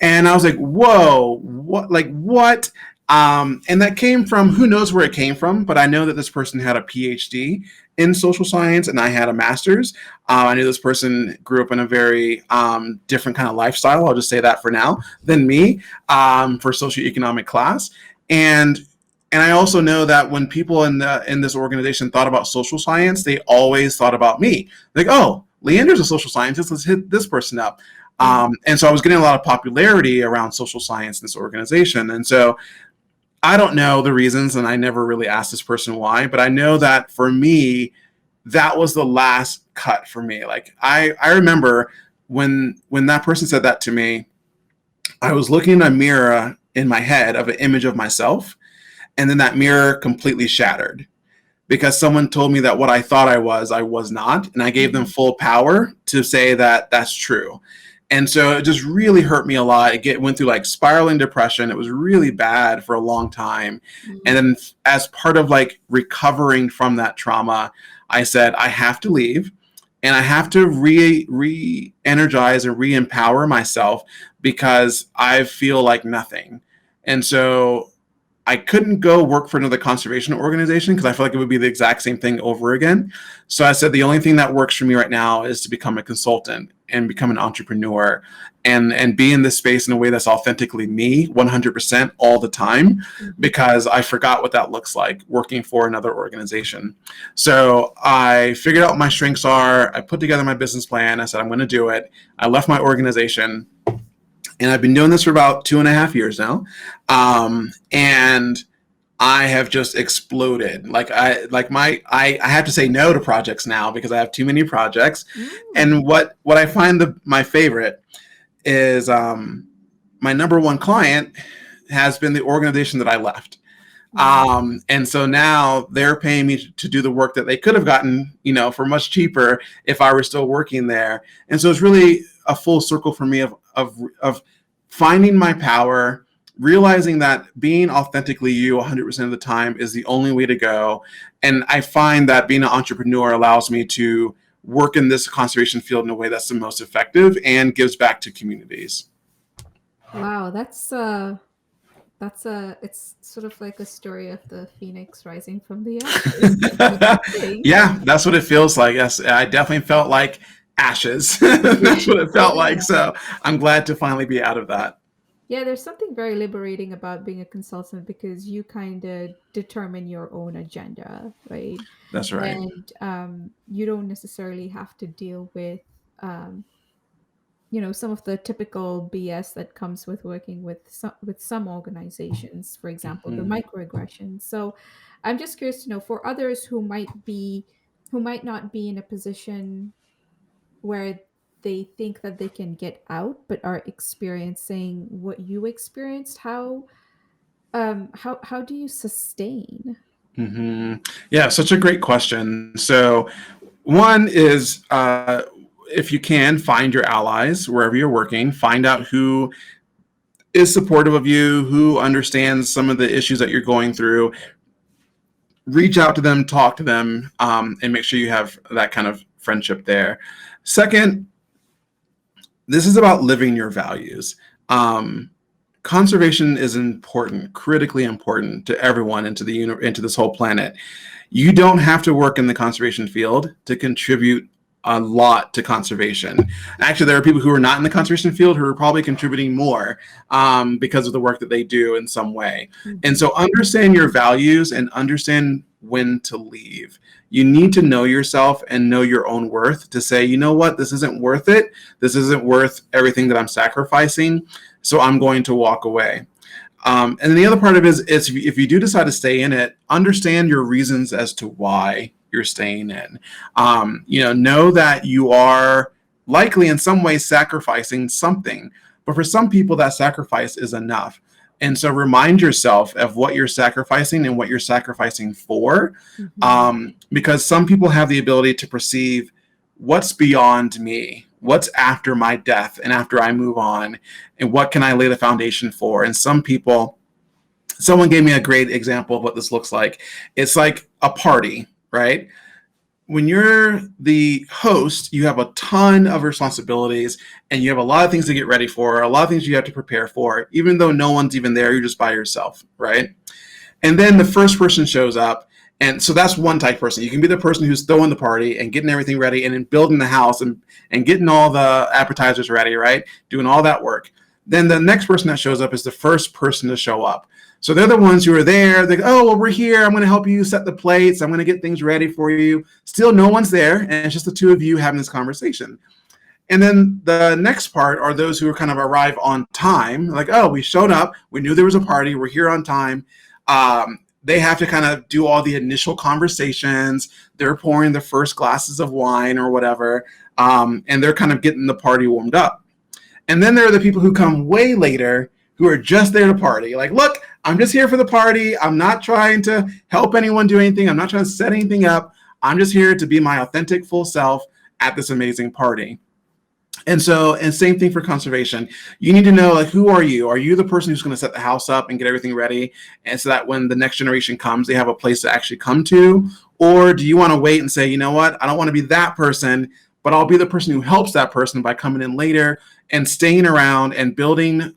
And I was like, whoa, what, like what? And that came from, who knows where it came from, but I know that this person had a PhD in social science and I had a master's. I knew this person grew up in a very different kind of lifestyle, I'll just say that for now, than me for socioeconomic class. And I also know that when people in this organization thought about social science, they always thought about me. Like, oh, Leander's a social scientist, let's hit this person up. And so I was getting a lot of popularity around social science in this organization. And so I don't know the reasons, and I never really asked this person why, but I know that for me, that was the last cut for me. Like I remember when that person said that to me, I was looking in a mirror in my head of an image of myself, and then that mirror completely shattered because someone told me that what I thought I was not, and I gave them full power to say that that's true. And so it just really hurt me a lot. It went through like spiraling depression. It was really bad for a long time. And then as part of like recovering from that trauma, I said, I have to leave and I have to re-energize and re-empower myself because I feel like nothing. And so I couldn't go work for another conservation organization because I feel like it would be the exact same thing over again. So I said, the only thing that works for me right now is to become a consultant and become an entrepreneur and be in this space in a way that's authentically me 100% all the time, because I forgot what that looks like working for another organization. So I figured out what my strengths are. I put together my business plan. I said, I'm going to do it. I left my organization. And I've been doing this for about 2.5 years now. And I have just exploded. I have to say no to projects now because I have too many projects. And what I find my favorite is my number one client has been the organization that I left. And so now they're paying me to do the work that they could have gotten, for much cheaper if I were still working there. And so it's really a full circle for me of finding my power, realizing that being authentically you 100% of the time is the only way to go. And I find that being an entrepreneur allows me to work in this conservation field in a way that's the most effective and gives back to communities. Wow, that's a it's sort of like a story of the phoenix rising from the ashes. I think. Yeah, that's what it feels like. Yes, I definitely felt like ashes. That's what it felt like. Yeah. So I'm glad to finally be out of that. Yeah, there's something very liberating about being a consultant because you kind of determine your own agenda, right? That's right. And you don't necessarily have to deal with, um, some of the typical BS that comes with working with some organizations, for example, the Mhm. microaggressions. So, I'm just curious to know for others who might not be in a position where they think that they can get out but are experiencing what you experienced, how do you sustain? Yeah, such a great question. So, one is if you can, find your allies wherever you're working, find out who is supportive of you, who understands some of the issues that you're going through, reach out to them, talk to them, and make sure you have that kind of friendship there. Second, this is about living your values. Um, Conservation is important, critically important to everyone into this whole planet. You don't have to work in the conservation field to contribute a lot to conservation. Actually, there are people who are not in the conservation field who are probably contributing more because of the work that they do in some way. And Mhm. so, understand your values and understand when to leave. You need to know yourself and know your own worth to say, you know what, this isn't worth it. This isn't worth everything that I'm sacrificing. So, I'm going to walk away. And then the other part of it is if you do decide to stay in it, understand your reasons as to why you're staying in. Know that you are likely in some way sacrificing something, but for some people that sacrifice is enough. And so remind yourself of what you're sacrificing and what you're sacrificing for, Mhm. because some people have the ability to perceive what's beyond me, what's after my death and after I move on, and what can I lay the foundation for. And some people, someone gave me a great example of what this looks like. It's like a party, right? When you're the host, you have a ton of responsibilities and you have a lot of things to get ready for, a lot of things you have to prepare for, even though no one's even there, you're just by yourself, right? And then the first person shows up. And so that's one type of person. You can be the person who's throwing the party and getting everything ready and then building the house and getting all the appetizers ready, right? Doing all that work. Then the next person that shows up is the first person to show up. So they're the ones who are there. They go, oh, well, we're here. I'm going to help you set the plates. I'm going to get things ready for you. Still, no one's there. And it's just the two of you having this conversation. And then the next part are those who are kind of arrive on time. Like, oh, we showed up. We knew there was a party. We're here on time. They have to kind of do all the initial conversations. They're pouring the first glasses of wine or whatever. And they're kind of getting the party warmed up. And then there are the people who come way later who are just there to party. Like, look, I'm just here for the party. I'm not trying to help anyone do anything. I'm not trying to set anything up. I'm just here to be my authentic full self at this amazing party. And same thing for conservation. You need to know, like, who are you? Are you the person who's going to set the house up and get everything ready, and so that when the next generation comes, they have a place to actually come to? Or do you want to wait and say, you know what, I don't want to be that person, but I'll be the person who helps that person by coming in later and staying around and building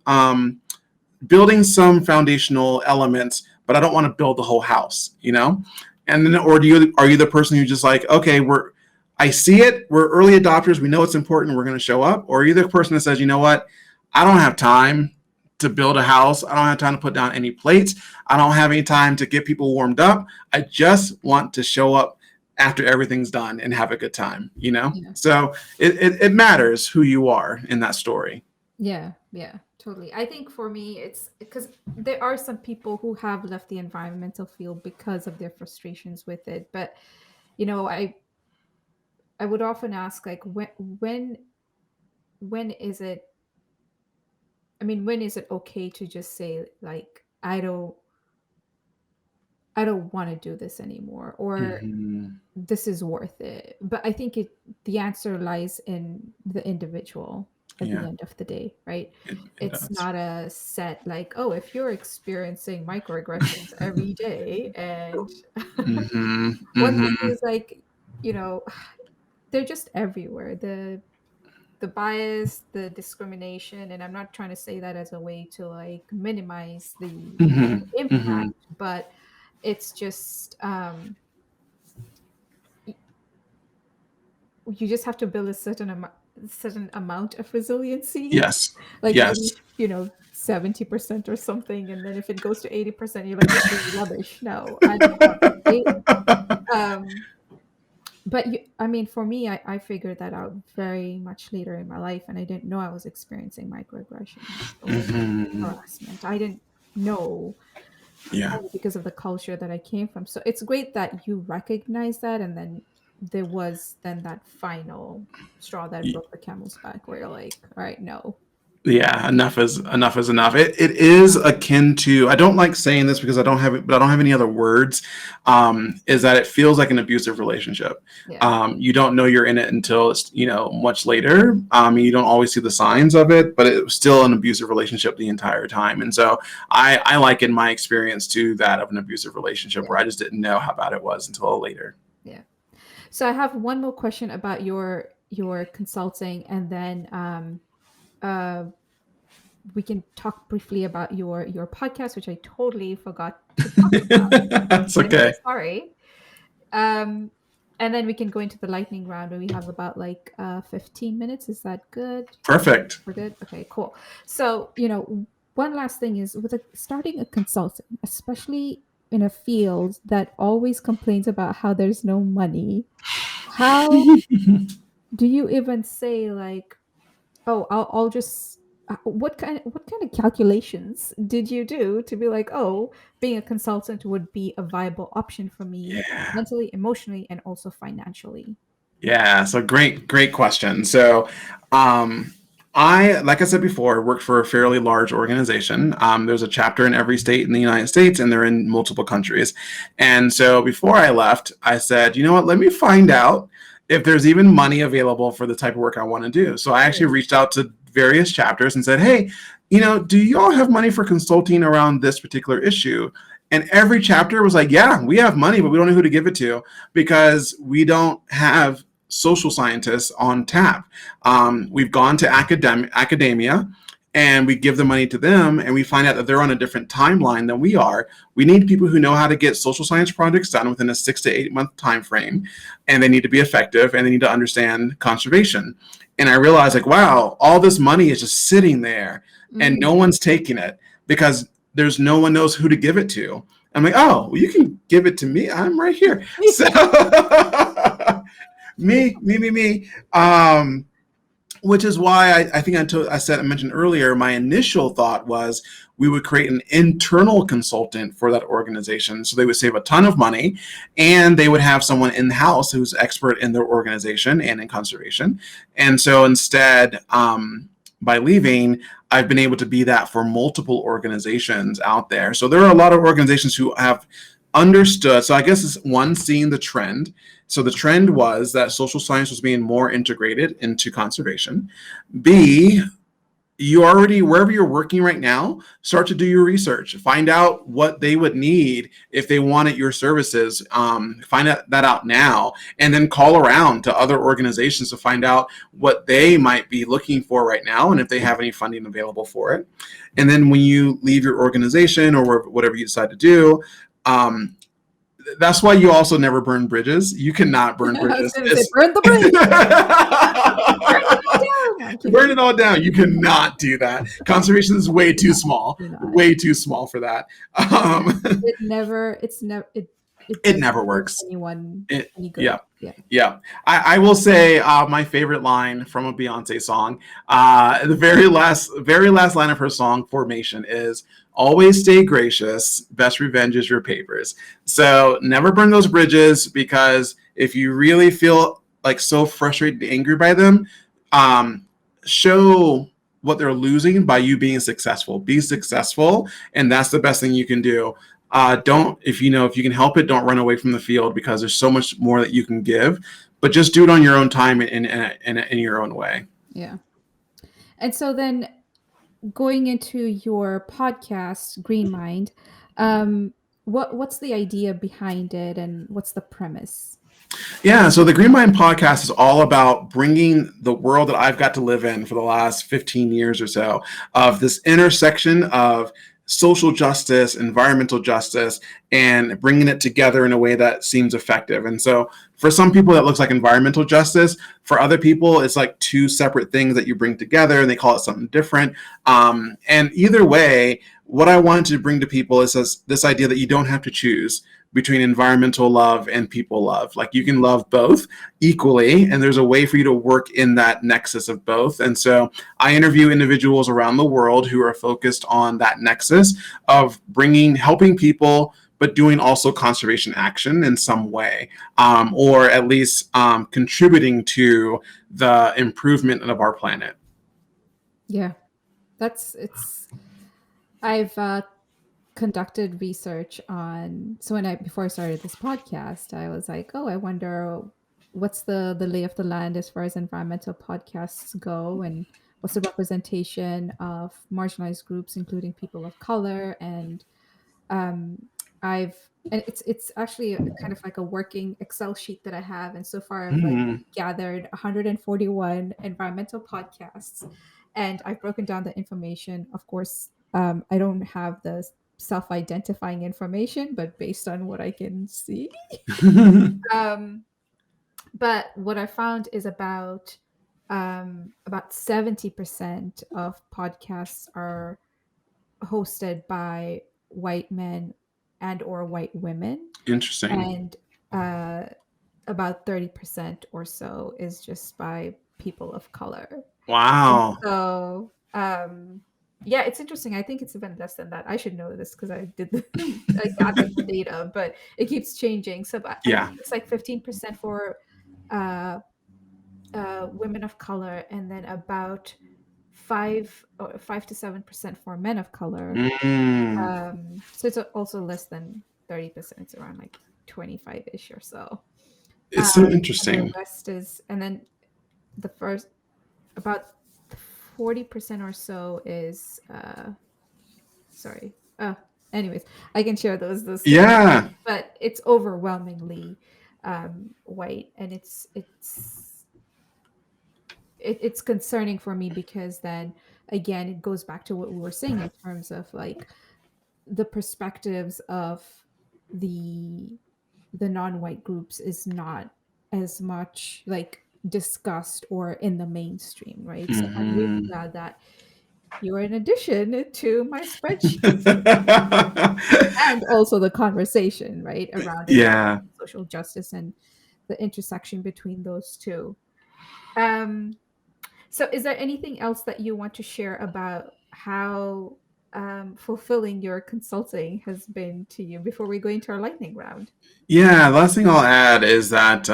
some foundational elements, but I don't want to build the whole house, you know? And then, or are you the person who just like, okay, I see it, we're early adopters, we know it's important, we're going to show up? Or are you the person that says, you know what, I don't have time to build a house, I don't have time to put down any plates, I don't have any time to get people warmed up, I just want to show up after everything's done and have a good time, you know? Yeah. So it matters who you are in that story. Yeah, yeah, totally. I think for me, it's because there are some people who have left the environmental field because of their frustrations with it. But you know, I would often ask like when is it? I mean, when is it okay to just say like I don't want to do this anymore, or Mm-hmm. this is worth it? But I think the answer lies in the individual at the Yeah, end of the day, right? it It's does. not a set like, oh, if you're experiencing microaggressions every day and Mm-hmm. one thing Mm-hmm. is like, you know, they're just everywhere. The bias, the discrimination, and I'm not trying to say that as a way to like minimize the Hmm. impact, Hmm. but it's just y- you just have to build a certain amount of resiliency, Yes. like maybe Yes. 70% or something, and then if it goes to 80%, you're like, this is rubbish. No, I don't want that. Right? Um, but I mean, for me, I figured that out very much later in my life, and I didn't know I was experiencing microaggressions or Hmm. harassment. I didn't know Yeah. only because of the culture that I came from. So it's great that you recognize that, and then there was then that final straw that broke the camel's back, where you're like, all right, no. Yeah, enough is enough. It is akin to, I don't like saying this because I don't have it, but I don't have any other words. Is that it feels like an abusive relationship. Yeah, You don't know you're in it until it's, much later. You don't always see the signs of it, but it was still an abusive relationship the entire time. And so I like in my experience to that of an abusive relationship yeah, where I just didn't know how bad it was until later. yeah. So I have one more question about your consulting, and then uh we can talk briefly about your podcast, which I totally forgot to talk about. That's I'm so okay. sorry. Um, and then we can go into the lightning round where we have about like 15 minutes. Is that good? Perfect. We're good? Okay, cool. So, one last thing is with starting a consulting, especially in a field that always complains about how there's no money, how do you even say like, oh, I'll just what kind of calculations did you do to be like, oh, being a consultant would be a viable option for me Yeah. mentally, emotionally, and also financially? Yeah, so great question. So, um, like I said before, worked for a fairly large organization. There's a chapter in every state in the United States, and they're in multiple countries. And so, before I left, I said, you know what? Let me find out if there's even money available for the type of work I want to do. So, I actually Oh. reached out to various chapters and said, hey, do you all have money for consulting around this particular issue? And every chapter was like, yeah, we have money, but we don't know who to give it to because we don't have social scientists on tap. We've gone to academia and we give the money to them and we find out that they're on a different timeline than we are. We need people who know how to get social science projects done within a 6 to 8 month time frame, and they need to be effective and they need to understand conservation. And I realized, like, wow, all this money is just sitting there and Mm. no one's taking it because there's no one knows who to give it to. I'm like, oh, well, you can give it to me. I'm right here. So me. Which is why I think I mentioned earlier, my initial thought was we would create an internal consultant for that organization. So they would save a ton of money and they would have someone in the house who's expert in their organization and in conservation. And so instead, by leaving, I've been able to be that for multiple organizations out there. So there are a lot of organizations who have understood. So I guess it's one, seeing the trend. So the trend was that social science was being more integrated into conservation. B, you already, wherever you're working right now, start to do your research. Find out what they would need if they wanted your services. Find that out now, and then call around to other organizations to find out what they might be looking for right now and if they have any funding available for it. And then when you leave your organization or whatever you decide to do, um, that's why you also never burn bridges. You cannot burn I was bridges. gonna say, burn the bridge, burn it all down. No, I'm Burn kidding. it all down. You cannot do that. Conservation is way Do too not, small. do not. Way too small for that. It never. It's never. It It doesn't never serve works. anyone any good. Yeah. Yeah. Yeah. I will say my favorite line from a Beyonce song, the very last line of her song, Formation, is always stay gracious. Best revenge is your papers. So never burn those bridges because if you really feel like so frustrated and angry by them, um, show what they're losing by you being successful. Be successful, and that's the best thing you can do. Don't, if you can help it, don't run away from the field because there's so much more that you can give, but just do it on your own time in your own way. Yeah. And so then going into your podcast, Green Mind, um, what's the idea behind it and what's the premise? Yeah, so the Green Mind podcast is all about bringing the world that I've got to live in for the last 15 years or so, of this intersection of social justice, environmental justice, and bringing it together in a way that seems effective. And so for some people, that looks like environmental justice. For other people, it's like two separate things that you bring together and they call it something different. And either way, what I wanted to bring to people is this idea that you don't have to choose between environmental love and people love. Like you can love both equally, and there's a way for you to work in that nexus of both. And so I interview individuals around the world who are focused on that nexus of helping people, but doing also conservation action in some way, or at least contributing to the improvement of our planet. Yeah, that's it's. I've conducted research on, so when I before I started this podcast, I was like, oh, I wonder what's the lay of the land as far as environmental podcasts go, and what's the representation of marginalized groups, including people of color. And um, I've and it's actually a kind of like a working Excel sheet that I have, and so far I've like Mm, gathered 141 environmental podcasts, and I've broken down the information. Of course, I don't have the self-identifying information, but based on what I can see, um, but what I found is about 70% of podcasts are hosted by white men and or white women, Interesting. and uh, about 30% or so is just by people of color. And Wow. so yeah, it's interesting. I think it's even less than that. I should know this because I did I gathered the data, but it keeps changing. So but I Yeah. think it's like 15% for uh, women of color, and then about 5 to 7% for men of color. Mm. So it's also less than 30%. It's around like 25-ish or so. It's so And the interesting. rest is, and then the first about 40% or so is sorry. Anyways, I can share those statistics, Yeah. but it's overwhelmingly white, and it's concerning for me because then again it goes back to what we were saying in terms of like the perspectives of the the non-white groups is not as much like discussed or in the mainstream, right? So I'm really Hmm. glad that you are an addition to my spreadsheet and also the conversation, right, around environmental Yeah. social justice and the intersection between those two. Um, so, is there anything else that you want to share about how fulfilling your consulting has been to you before we go into our lightning round? Yeah, the last thing I'll add is that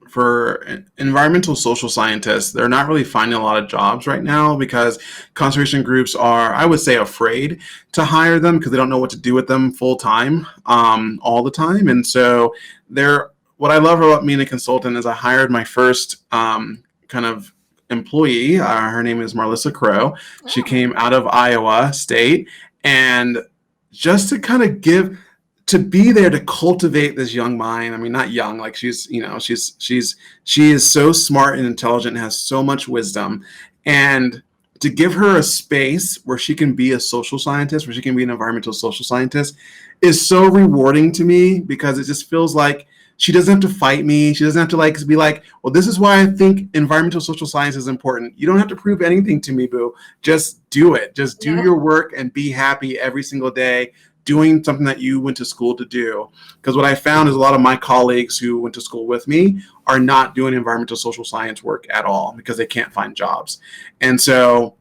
for environmental social scientists, they're not really finding a lot of jobs right now because conservation groups are, I would say, afraid to hire them because they don't know what to do with them full time, all the time. And so they're, what I love about being a consultant is I hired my first kind of employee. Her name is Marlissa Crow. She Oh, came out of Iowa State. And just to kind of give, to be there to cultivate this young mind. I mean, not young, like she's, she is so smart and intelligent, and has so much wisdom. And to give her a space where she can be a social scientist, where she can be an environmental social scientist, is so rewarding to me because it just feels like she doesn't have to fight me. She doesn't have to like be like, well, this is why I think environmental social science is important. You don't have to prove anything to me, boo. Just do it. Just do yeah, your work and be happy every single day doing something that you went to school to do. Because what I found is a lot of my colleagues who went to school with me are not doing environmental social science work at all because they can't find jobs. And so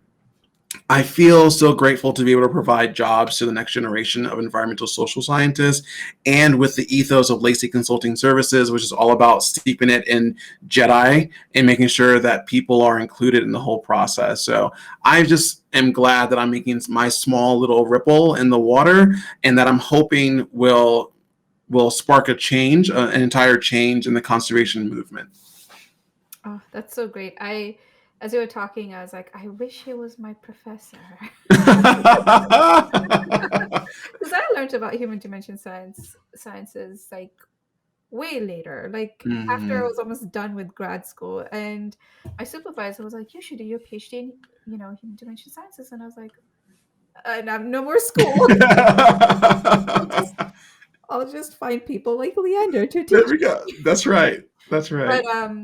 I feel so grateful to be able to provide jobs to the next generation of environmental social scientists, and with the ethos of Lacy Consulting Services, which is all about steeping it in Jedi and making sure that people are included in the whole process. So I just am glad that I'm making my small little ripple in the water, and that I'm hoping will spark a change, an entire change in the conservation movement. oh, that's so great. As you were talking, I was like, I wish he was my professor. Because I learned about human dimension sciences like way later, like after I Hmm. was almost done with grad school. And my supervisor was like, "You should do your PhD in, human dimension sciences." And I was like, "And I'm no more school. I'll just, I'll just find people like Leander to There teach we go. me." That's right. That's right. But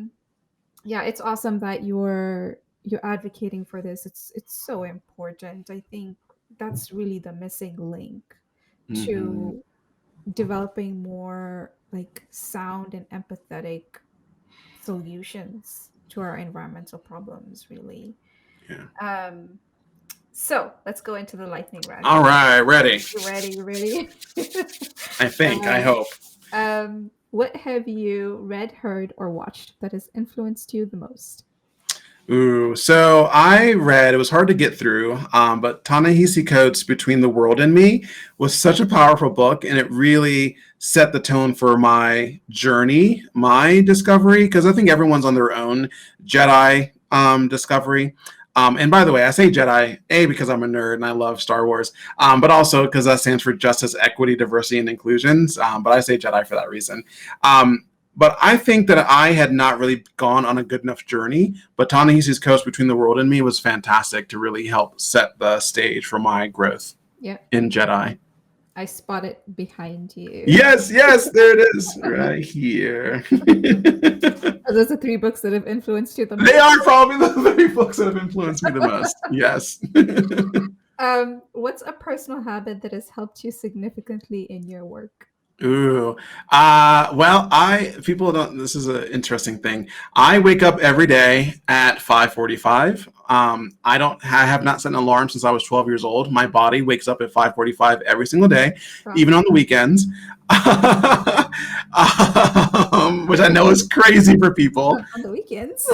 yeah, it's awesome that you're advocating for this. It's so important. I think that's really the missing link Hmm. to developing more like sound and empathetic solutions to our environmental problems, really. Yeah. um so let's go into the lightning round. All right. Ready. You ready? You ready? I think. I um hope. what have you read, heard, or watched that has influenced you the most? Ooh, so I read, it was hard to get through, but Ta-Nehisi Coates' Between the World and Me was such a powerful book, and it really set the tone for my journey, my discovery, because I think everyone's on their own Jedi discovery. And by the way, I say Jedi, A, because I'm a nerd and I love Star Wars, but also because that stands for Justice, Equity, Diversity, and Inclusions. But I say Jedi for that reason. But I think that I had not really gone on a good enough journey. But Ta-Nehisi's Coast Between the World and Me was fantastic to really help set the stage for my growth Yep, in Jedi. I spot it behind you. Yes, yes, there it is, right here. Are those the three books that have influenced you the They most? are probably the three books that have influenced me the most. Yes. What's a personal habit that has helped you significantly in your work? Ooh. Well, people don't, this is an interesting thing. I wake up every day at 5:45. I have not set an alarm since I was 12 years old. My body wakes up at 5:45 every single day, Wow. even on the weekends. Which I know is crazy for people. On the weekends.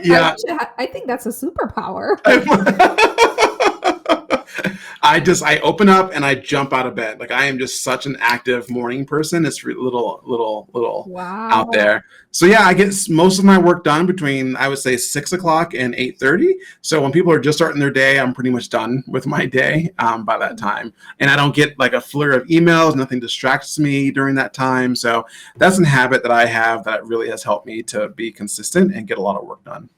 Yeah. I think that's a superpower. I open up and I jump out of bed. Like I am just such an active morning person. It's little out Wow. there. So yeah, I get most of my work done between I would say 6 o'clock and 8:30. So when people are just starting their day, I'm pretty much done with my day by that time, and I don't get like a flurry of emails. Nothing distracts me during that time. So that's a habit that I have that really has helped me to be consistent and get a lot of work done.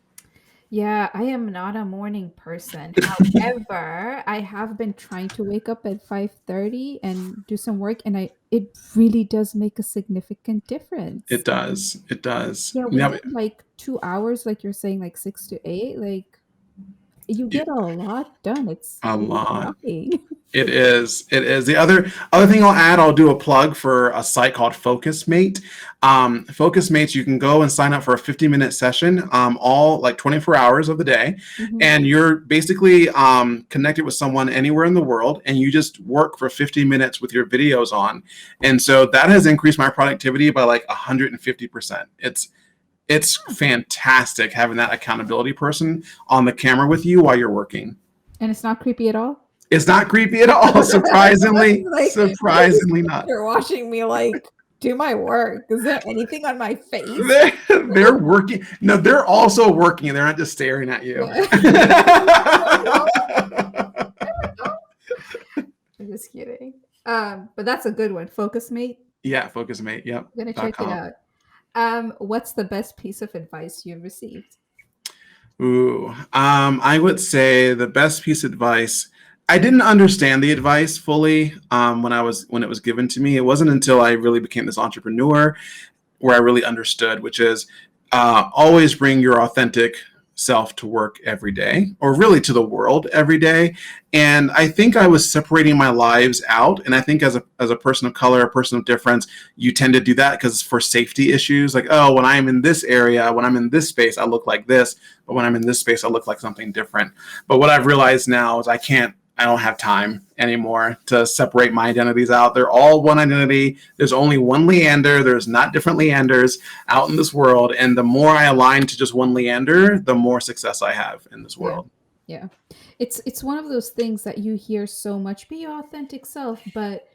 Yeah, I am not a morning person. However, I have been trying to wake up at 5:30 and do some work, and it really does make a significant It difference. does. It does. Yeah, Yeah. within like 2 hours, like you're saying, like 6 to 8, like you get a lot done. It's A really lot. shocking. It is. It is. The other thing I'll add, I'll do a plug for a site called FocusMate. FocusMates, you can go and sign up for a 50-minute session, all like 24 hours of the day, Mhm. and you're basically connected with someone anywhere in the world, and you just work for 50 minutes with your videos on, and so that has increased my productivity by like 150%. It's fantastic having that accountability person on the camera with you while you're working. And it's not creepy at all. It's not creepy at all. Surprisingly, Like, I just surprisingly not. you're watching me like do my work. Is there anything on my face? They're working. No, they're also working. They're not just staring at you. Yeah. Never know. Never know. I'm just kidding. But that's a good one. Focus mate. Yeah, FocusMate. Yep. I'm gonna Dot check it com. out. What's the best piece of advice you've received? Ooh, I would say the best piece of advice. I didn't understand the advice fully when it was given to me. It wasn't until I really became this entrepreneur where I really understood, which is always bring your authentic self to work every day, or really to the world every day. And I think I was separating my lives out. And I think as a person of color, a person of difference, you tend to do that because for safety issues, like, oh, when I'm in this area, when I'm in this space, I look like this. But when I'm in this space, I look like something different. But what I've realized now is I don't have time anymore to separate my identities out. They're all one identity. There's only one Leander. There's not different Leanders out in this world. And the more I align to just one Leander, the more success I have in this Yeah. world. Yeah. It's one of those things that you hear so much, be your authentic self, but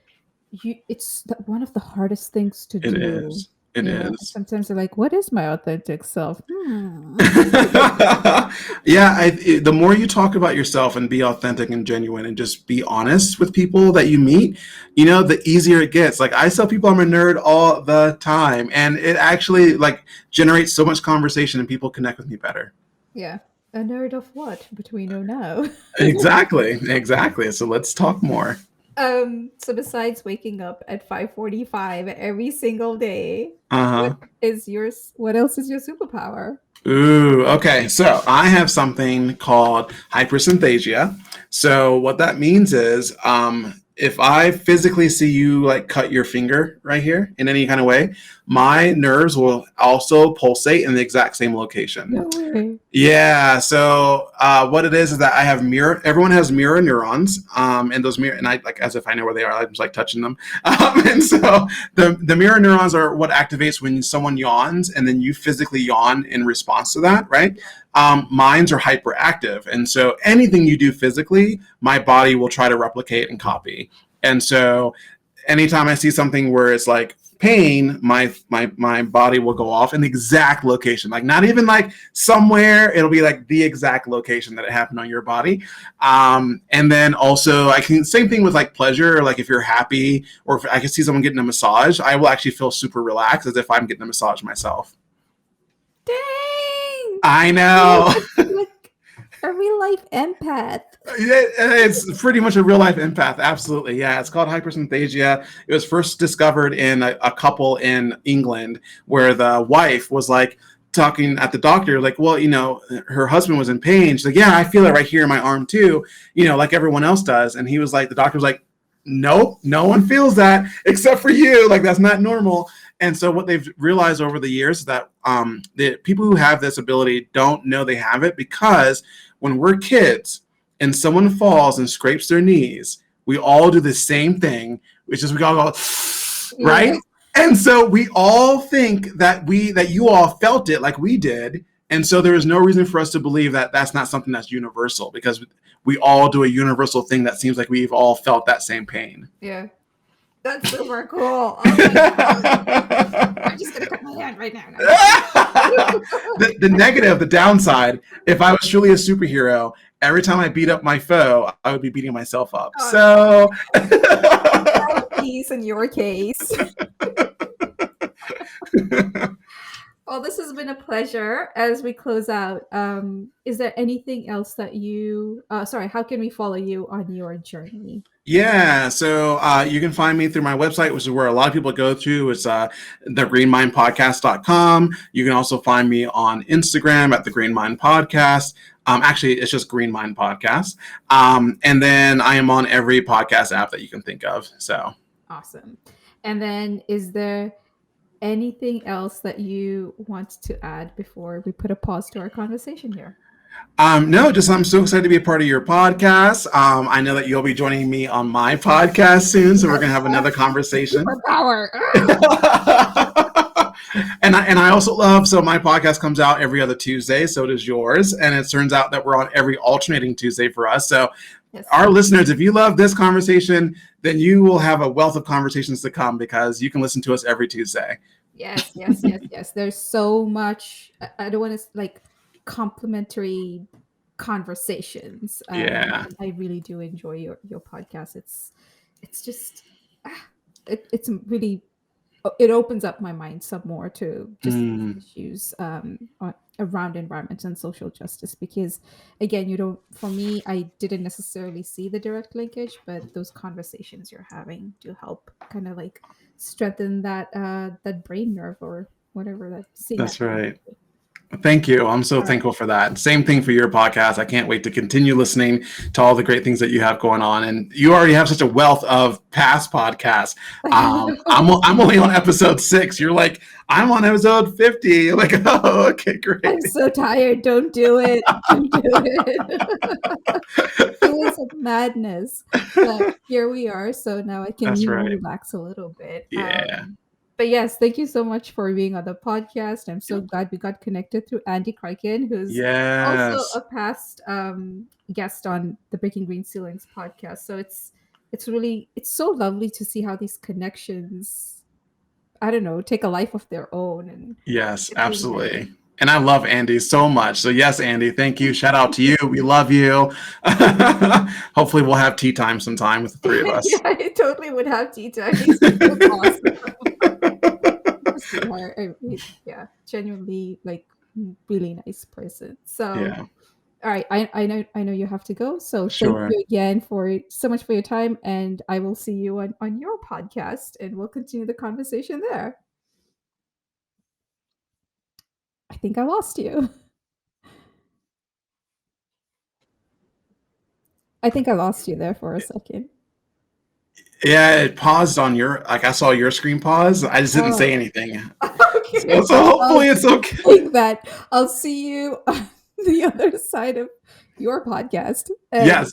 one of the hardest things to It do. is. It Yeah. is. Sometimes they're like, what is my authentic self? Hmm. Yeah, the more you talk about yourself and be authentic and genuine and just be honest with people that you meet, the easier it gets. Like I tell people I'm a nerd all the time, and it actually like generates so much conversation and people connect with me better. Yeah. A nerd of what? But we know now. Exactly, exactly. So let's talk more. So besides waking up at 5:45 every single day, Uh what huh. is yours? What else is your superpower? Ooh, okay. So I have something called hypersynthesia. So what that means is, if I physically see you like cut your finger right here in any kind of way, my nerves will also pulsate in the exact same location. No way. Yeah. So what it is that I have mirror. Everyone has mirror neurons, and those mirror, and I like as if I know where they are. I'm just like touching them, and so the mirror neurons are what activates when someone yawns, and then you physically yawn in response to that, right? Mines are hyperactive, and so anything you do physically, my body will try to replicate and copy. And so anytime I see something where it's like pain, my body will go off in the exact location. Like not even like somewhere, it'll be like the exact location that it happened on your body. And then also I can same thing with like pleasure, like if you're happy or if I can see someone getting a massage, I will actually feel super relaxed as if I'm getting a massage myself. Dang! I You're know. like a real life empath. It's pretty much a real life empath. Absolutely. Yeah. It's called hypersynthesia. It was first discovered in a couple in England where the wife was like talking at the doctor, like, well, her husband was in pain. She's like, yeah, I feel it right here in my arm too, like everyone else does. And he was like, the doctor was like, nope, no one feels that except for you. Like, that's not normal. And so what they've realized over the years is that the people who have this ability don't know they have it because when we're kids, and someone falls and scrapes their knees, we all do the same thing, which is we all go, Yeah. right? And so we all think that you all felt it like we did, and so there is no reason for us to believe that that's not something that's universal because we all do a universal thing that seems like we've all felt that same pain. Yeah. That's super cool. Oh my god. I'm just gonna cut my hand right now. No, I'm just kidding. The negative, the downside, if I was truly a superhero, every time I beat up my foe, I would be beating myself up. Oh, So peace in your case. Well, this has been a pleasure. As we close out, is there anything else that sorry, how can we follow you on your journey? yeah, so you can find me through my website, which is where a lot of people go to. It's thegreenmindpodcast.com. You can also find me on Instagram at the Green Mind Podcast. Actually, it's just Green Mind Podcast. And then I am on every podcast app that you can think of. So Awesome. And then is there anything else that you want to add before we put a pause to our conversation here? no, just I'm so excited to be a part of your podcast. I know that you'll be joining me on my podcast soon, so we're gonna have another conversation. Superpower. And I also love so my podcast comes out every other Tuesday, so does yours, and it turns out that we're on every alternating Tuesday for us. So Yes. our listeners, if you love this conversation, then you will have a wealth of conversations to come because you can listen to us every Tuesday. Yes, yes, yes, yes. There's so much. I don't want to like complimentary conversations. Yeah, I really do enjoy your podcast. It's just it's really it opens up my mind some more to just these mm, issues around environment and social justice because again you don't for me I didn't necessarily see the direct linkage but those conversations you're having do help kind of like strengthen that brain nerve or whatever that seeing that that's right. Thank you. I'm so all right. thankful for that. Same thing for your podcast. I can't wait to continue listening to all the great things that you have going on. And you already have such a wealth of past podcasts. I'm only on episode 6. You're like, I'm on episode 50. I'm like, oh, okay, I'm great. so tired. Don't do it. Don't do it. It was a madness. But here we are. So now I can That's really right. relax a little bit. Yeah. But yes, thank you so much for being on the podcast. I'm so glad we got connected through Andy Kryken, who's also Yes. a past guest on the Breaking Green Ceilings podcast. So it's so lovely to see how these connections I don't know, take a life of their own, and Yes, it's really absolutely. nice. And I love Andy so much. So yes, Andy, thank you. Shout out to you. We love you. Hopefully we'll have tea time sometime with the three of Yeah, us. I totally would have tea time. He's so awesome. A sweetheart. Yeah, genuinely like really nice person. So, Yeah, all right, I know you have to go. So thank sure. you again for so much for your time, and I will see you on your podcast, and we'll continue the conversation there. I think I lost you. I think I lost you there for a second. Yeah, it paused on your, like I saw your screen pause. I just didn't say Oh, anything. okay. So I'll hopefully it's okay. take that. I'll see you on the other side of your podcast, and Yes,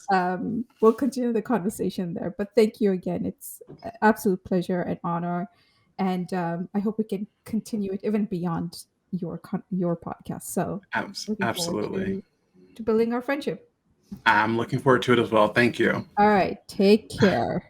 we'll continue the conversation there. But thank you again. It's an absolute pleasure and honor, and I hope we can continue it even beyond your podcast. So looking forward absolutely. to building our friendship. I'm looking forward to it as well. Thank you. All right, take care.